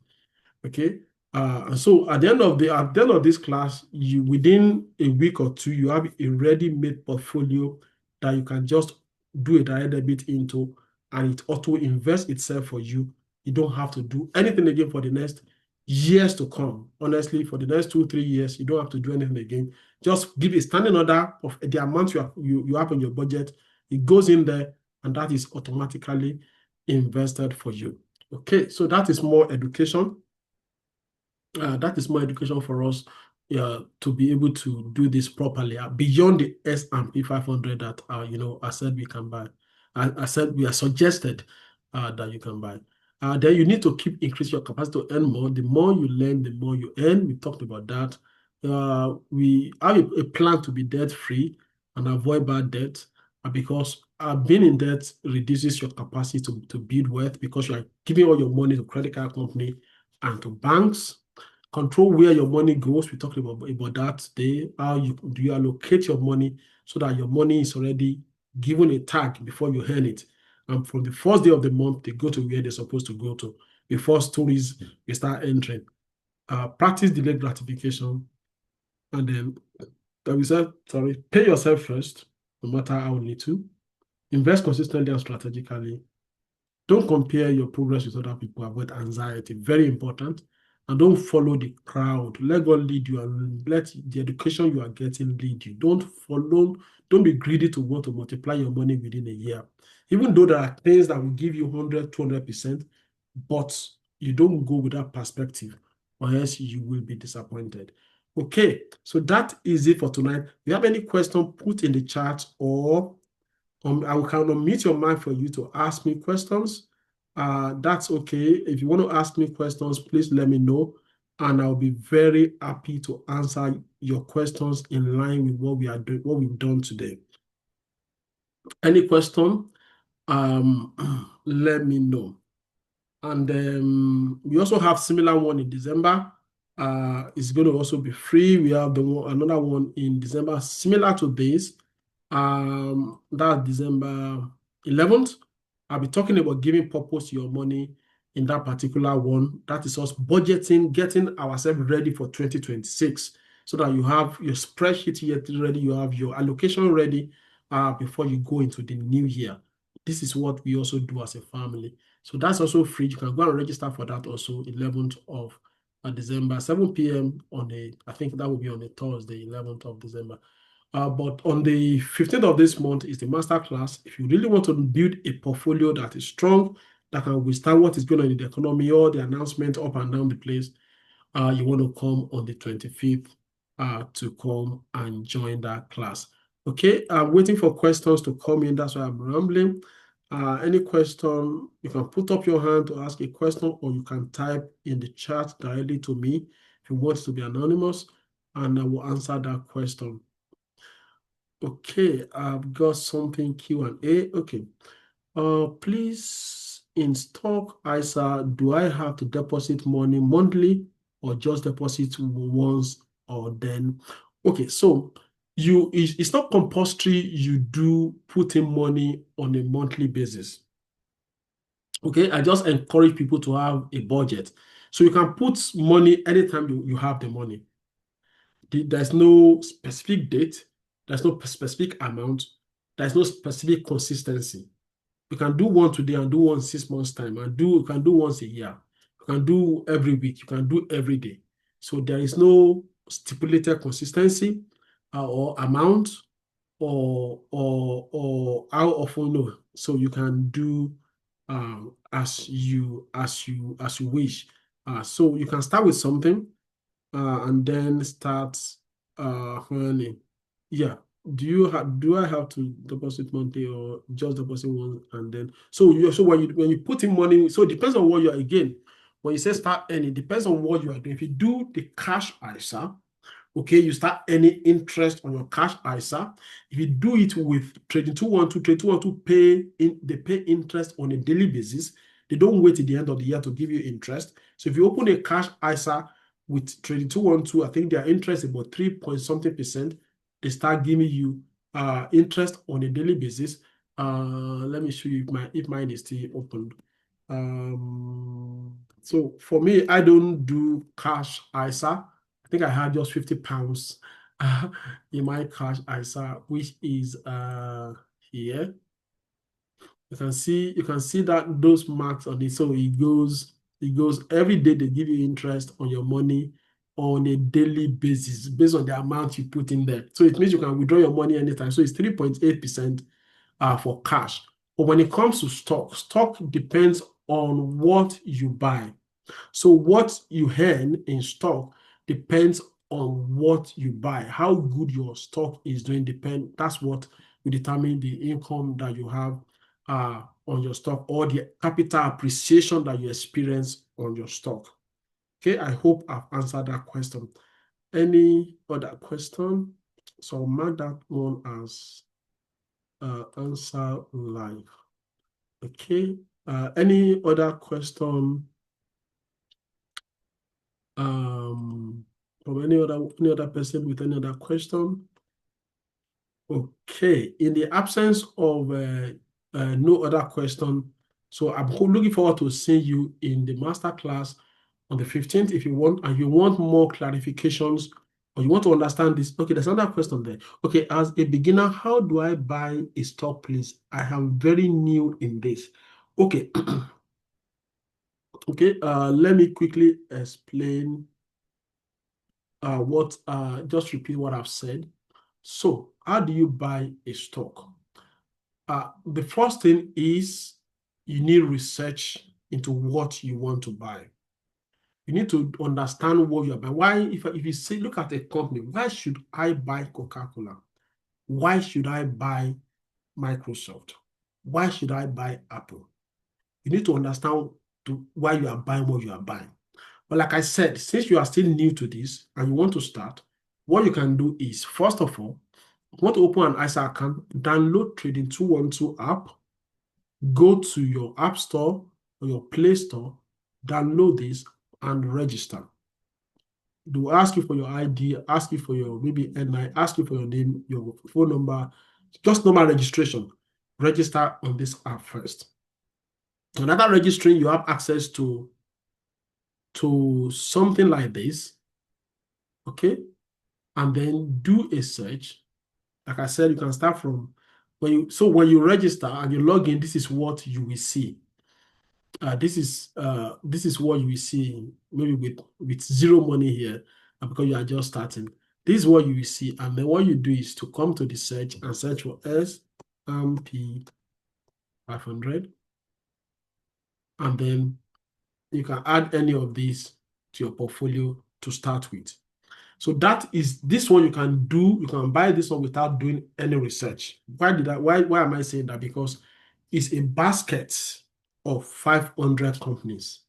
Okay. And so at the end of this class, within a week or two, you have a ready-made portfolio that you can just do a direct debit into, and it auto invests itself for you. You don't have to do anything again for the next years to come. Honestly, for the next 2-3 years, you don't have to do anything again. Just give a standing order of the amount you have in your budget. It goes in there, and that is automatically invested for you. Okay, so that is more education. That is more education for us to be able to do this properly beyond the S&P 500 that I said we can buy. I said we are suggested that you can buy. Then you need to keep increasing your capacity to earn more. The more you learn, the more you earn. We talked about that. We have a plan to be debt free and avoid bad debt because being in debt reduces your capacity to build wealth because you are giving all your money to credit card company and to banks. Control where your money goes. We talked about that today. How do you allocate your money so that your money is already given a tag before you earn it. And from the first day of the month, they go to where they're supposed to go to before stories we start entering. Practice delayed gratification. And then we said, pay yourself first, no matter how little. Invest consistently and strategically. Don't compare your progress with other people. Avoid anxiety. Very important. And don't follow the crowd. Let God lead you and let the education you are getting lead you. Don't be greedy to want to multiply your money within a year. Even though there are things that will give you 100, 200%, but you don't go with that perspective, or else you will be disappointed. Okay, so that is it for tonight. If you have any question, put in the chat, or I will unmute your mic for you to ask me questions. That's okay. If you want to ask me questions, please let me know, and I'll be very happy to answer your questions in line with what we are doing, what we've done today. Any question? Let me know. And we also have similar one in December. It's going to also be free. We have another one in December similar to this. That's December 11th. I'll be talking about giving purpose to your money in that particular one. That is us budgeting, getting ourselves ready for 2026 so that you have your spreadsheet yet ready, you have your allocation ready before you go into the new year. This is what we also do as a family. So that's also free. You can go and register for that also, 11th of December, 7 p.m. I think that will be on a Thursday, 11th of December. But on the 15th of this month is the master class. If you really want to build a portfolio that is strong, that can withstand what is going on in the economy or the announcement up and down the place, you want to come on the 25th to come and join that class. Okay, I'm waiting for questions to come in. That's why I'm rambling. Any question, you can put up your hand to ask a question, or you can type in the chat directly to me if you want to be anonymous, and I will answer that question. Okay, I've got something Q&A. Okay. Please, in stock ISA, do I have to deposit money monthly or just deposit once or then? Okay, so it's not compulsory you do put in money on a monthly basis. Okay, I just encourage people to have a budget. So you can put money anytime you have the money. There's no specific date. There's no specific amount. There's no specific consistency. You can do one today and do one 6 months' time, and you can do once a year. You can do every week. You can do every day. So there is no stipulated consistency or amount or how often. No. So you can do as you wish. So you can start with something and then start earning. Yeah. Do I have to deposit monthly or just deposit one and then when you put in money, so it depends on what you are again. When you say start earning, it depends on what you are doing. If you do the cash ISA, okay, you start earning interest on your cash ISA. If you do it with Trading 212 they pay interest on a daily basis. They don't wait till the end of the year to give you interest. So if you open a cash ISA with Trading 212, I think their interest is about 3 point something percent. They start giving you interest on a daily basis. Let me show you if mine is still open. So for me, I don't do cash ISA. I think I had just 50 pounds in my cash ISA, which is here. You can see that those marks on it. So it goes every day. They give you interest on your money on a daily basis based on the amount you put in there. So it means you can withdraw your money anytime. So it's 3.8% for cash. But when it comes to stock depends on what you buy. So what you earn in stock depends on what you buy. How good your stock is doing depend. That's what will determine the income that you have on your stock, or the capital appreciation that you experience on your stock. Okay, I hope I've answered that question. Any other question? So I'll mark that one as answer live. Okay. Any other question from any other person with any other question? Okay. In the absence of no other question, so I'm looking forward to seeing you in the master class on the 15th. If you want, and you want more clarifications, or you want to understand this. Okay, there's another question there. Okay, as a beginner, how do I buy a stock, please? I am very new in this. Okay. Okay, let me quickly explain just repeat what I've said. So, how do you buy a stock? The first thing is you need research into what you want to buy. You need to understand what you're buying. Why, if you say, look at a company, why should I buy Coca-Cola? Why should I buy Microsoft? Why should I buy Apple? You need to understand why you are buying what you are buying. But like I said, since you are still new to this and you want to start, what you can do is, first of all, you want to open an ISA account, download Trading 212 app, go to your App Store or your Play Store, download this and register. They will ask you for your ID, ask you for your maybe NI, ask you for your name, your phone number, just normal registration. Register on this app first. And after registering, you have access to something like this, okay? And then do a search. Like I said, you can start from when you register and you log in, this is what you will see. This is what you will see, maybe with zero money here, because you are just starting. This is what you will see, and then what you do is to come to the search and search for S&P 500, and then you can add any of these to your portfolio to start with. So that is this one you can do. You can buy this one without doing any research. Why am I saying that? Because it's a basket of 500 companies,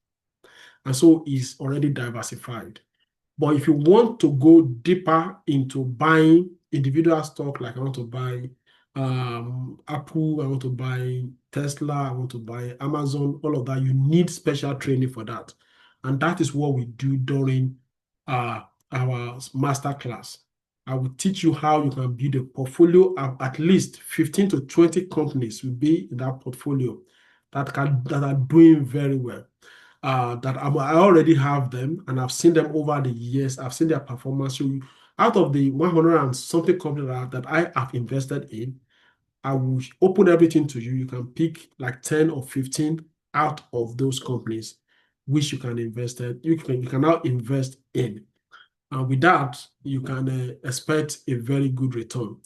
and so it's already diversified. But if you want to go deeper into buying individual stock, like I want to buy Apple, I want to buy Tesla, I want to buy Amazon, all of that, you need special training for that. And that is what we do during our master class. I will teach you how you can build a portfolio of at least 15 to 20 companies will be in that portfolio that are doing very well. That I already have them, and I've seen them over the years. I've seen their performance. So out of the 100 and something companies that I have invested in, I will open everything to you. You can pick like 10 or 15 out of those companies which you can invest in. You can now invest in. And with that, you can expect a very good return.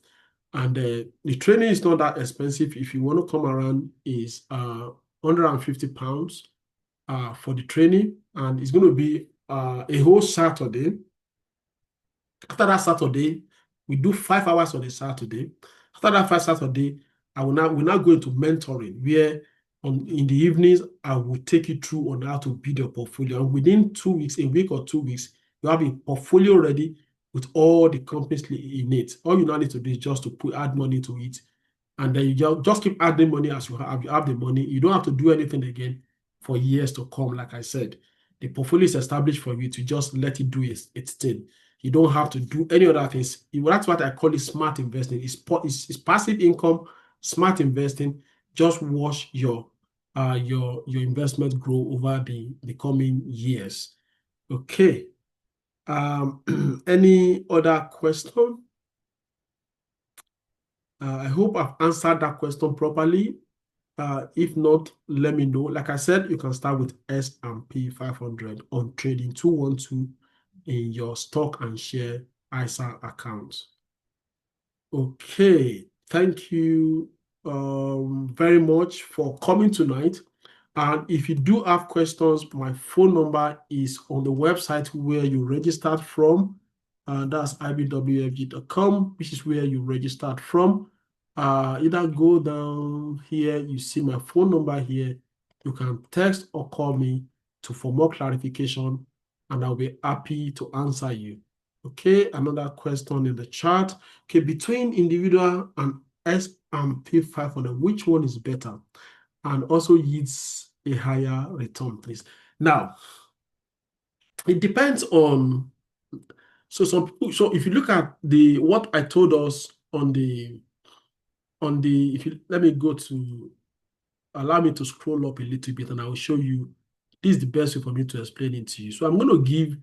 And the training is not that expensive. If you want to come around, is £150 for the training, and it's going to be a whole Saturday. After that Saturday, we do 5 hours on a Saturday. After that first Saturday, we're now going to mentoring, where in the evenings, I will take you through on how to build your portfolio. And within 2 weeks, a week or 2 weeks, you have a portfolio ready with all the companies in it. All you now need to do is just to add money to it. And then you just keep adding money as you have the money. You don't have to do anything again for years to come. Like I said, the portfolio is established for you to just let it do its thing. You don't have to do any other things. That's what I call it smart investing. It's passive income, smart investing. Just watch your investment grow over the coming years. Okay. Any other question? I hope I've answered that question properly. If not, let me know. Like I said, you can start with S&P 500 on Trading 212 in your stock and share ISA accounts. Okay, thank you very much for coming tonight. And if you do have questions, my phone number is on the website where you registered from. That's ibwfg.com, which is where you registered from. Either go down here, you see my phone number here. You can text or call me for more clarification, and I'll be happy to answer you. Okay, another question in the chat. Okay, between individual and S&P 500, which one is better and also yields a higher return, please? Now, it depends on, so some people, so if you look at what I told us if you let me go to, allow me to scroll up a little bit and I will show you. This is the best way for me to explain it to you. So I'm going to give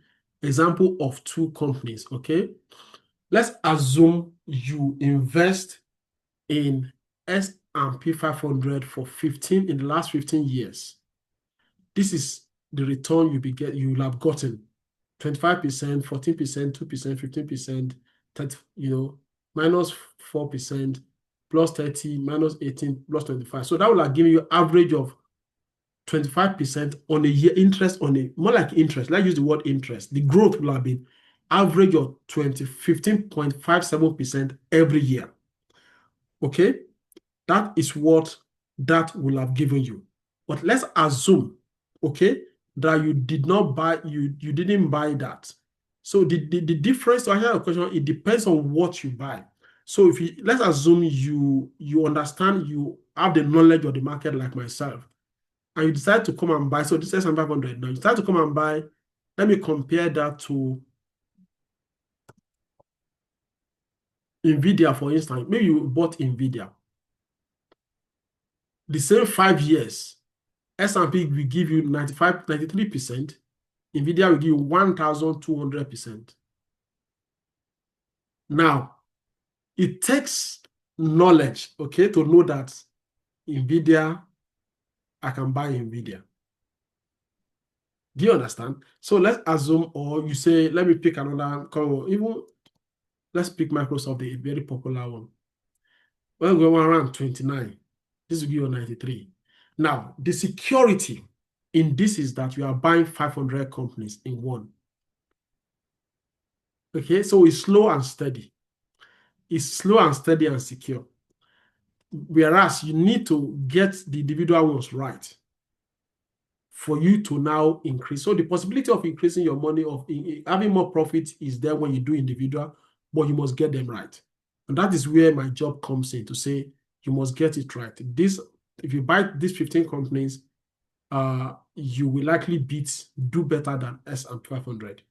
example of two companies. Okay, let's assume you invest in S&P 500 for 15 in the last 15 years. This is the return you will have gotten: 25%, 14%, 2%, 15%, 30, minus 4%, plus 30, minus 18, plus 25. So that will have given you average of 25% on a year interest on a more like interest. Let's use the word interest. The growth will have been average of 15.57% every year. Okay, that is what that will have given you. But let's assume, okay, that you did not buy, you didn't buy that. So the difference, to answer your question, it depends on what you buy. So if you, let's assume you understand, you have the knowledge of the market like myself, and you decide to come and buy. So this is S&P 500 now. You decide to come and buy. Let me compare that to NVIDIA, for instance. Maybe you bought NVIDIA. The same 5 years, S&P will give you 95, 93%. NVIDIA will give you 1,200%. Now, it takes knowledge, okay, to know that NVIDIA, I can buy NVIDIA. Do you understand? So let's assume, or you say, let me pick another, even let's pick Microsoft, a very popular one. We're going around 29. This will give you 93. Now, the security in this is that you are buying 500 companies in one. Okay, so it's slow and steady. It's slow and steady and secure. Whereas you need to get the individual ones right for you to now increase. So the possibility of increasing your money, of having more profit, is there when you do individual, but you must get them right. And that is where my job comes in, to say you must get it right. If you buy these 15 companies, you will likely do better than S&P 500.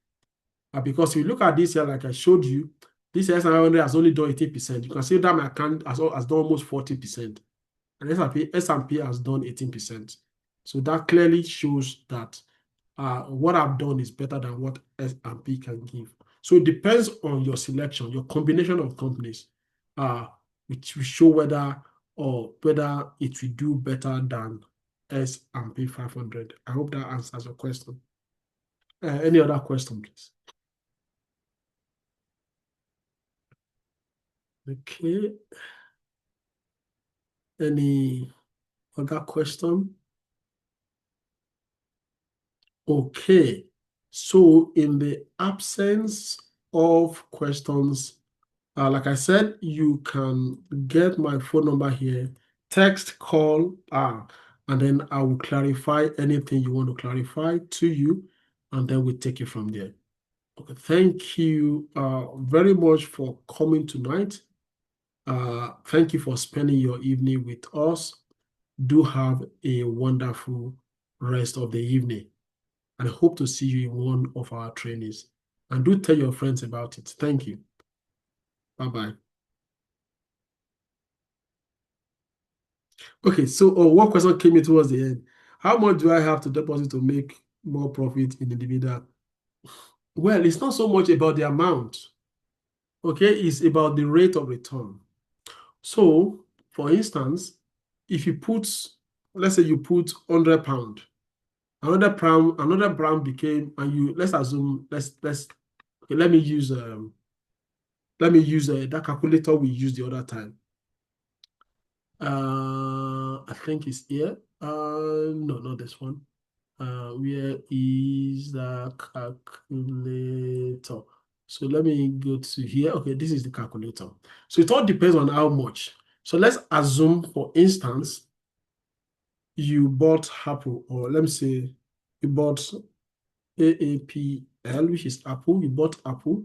Because if you look at this here, like I showed you, this S&P 500 has only done 18%. You can see that my account has done almost 40%. And S&P has done 18%. So that clearly shows that what I've done is better than what S&P can give. So it depends on your selection, your combination of companies, which will show whether it will do better than S&P 500. I hope that answers your question. Any other question, please? Okay. Any other question? Okay. So in the absence of questions, like I said, you can get my phone number here, text, call, and then I will clarify anything you want to clarify to you, and then we take it from there. Okay, thank you very much for coming tonight. Thank you for spending your evening with us. Do have a wonderful rest of the evening, and I hope to see you in one of our trainings. And do tell your friends about it. Thank you. Bye-bye. Okay, so one question came in towards the end. How much do I have to deposit to make more profit in the dividend? Well, it's not so much about the amount. Okay, it's about the rate of return. So, for instance, if you put, let's say you put £100, another pound became, and you, let's assume, okay, let me use that calculator we used the other time. I think it's here. No, not this one. Where is the calculator? So let me go to here. Okay, this is the calculator. So it all depends on how much. So let's assume, for instance, you bought Apple, or let me say you bought AAPL, which is Apple. You bought Apple,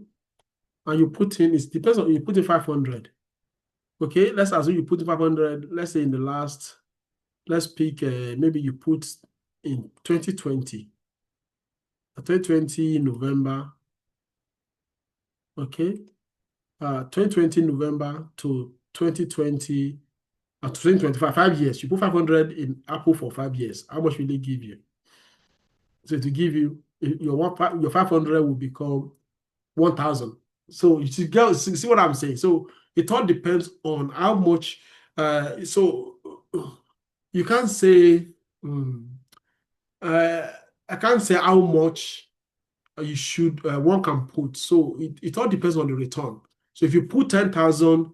and you put in, it depends on, you put in 500. Okay, let's assume you put in 500. Let's say in the last, let's pick, maybe you put in 2020, November. Okay, 2020 November to 2020 to 2025, 5 years. You put 500 in Apple for 5 years. How much will they give you? So to give you your 500 will become 1,000. So you see what I'm saying. So it all depends on how much. So you can't say. Uh, I can't say how much you should one can put. So it all depends on the return. So if you put 10,000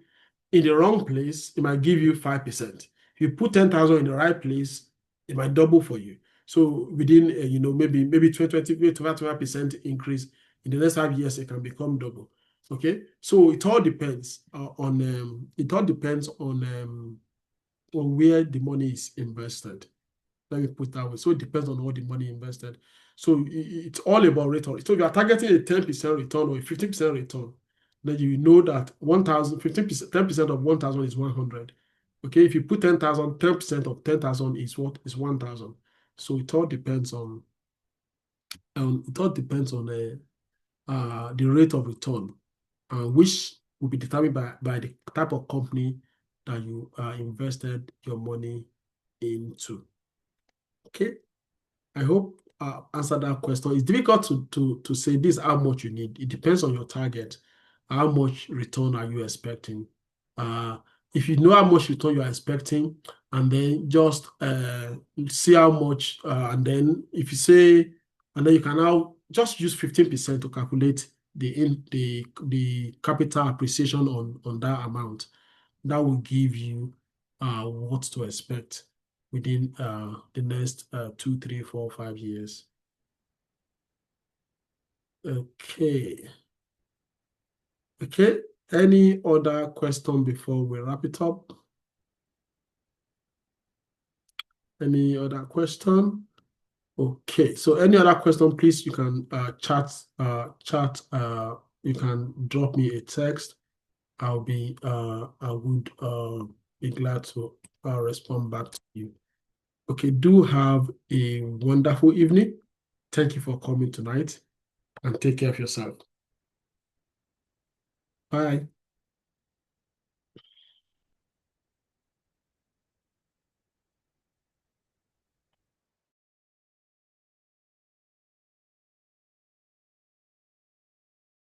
in the wrong place, it might give you 5%. If you put 10,000 in the right place, it might double for you. So within maybe 25% increase in the next 5 years, it can become double. Okay, so it all depends on where the money is invested. Let me put that way. So it depends on what the money invested. So it's all about return. So if you are targeting a 10% return or a 15% return, then you know that 1,000, 15%, 10% of 1,000 is 100. Okay, if you put 10,000, 10% of 10,000 is what? Is 1,000. So it all depends on the rate of return, which will be determined by the type of company that you invested your money into. Okay. I hope answer that question. It's difficult to say this how much you need. It depends on your target. How much return are you expecting? Uh, if you know how much return you are expecting, and then just see how much, and then if you say, and then you can now just use 15% to calculate the capital appreciation on that amount. That will give you what to expect within the next 2, 3, 4, 5 years. Okay. Okay. Any other question before we wrap it up? Any other question? Okay. So any other question, please, you can chat. You can drop me a text. I would be glad to respond back to you. Okay. Do have a wonderful evening. Thank you for coming tonight, and take care of yourself. Bye.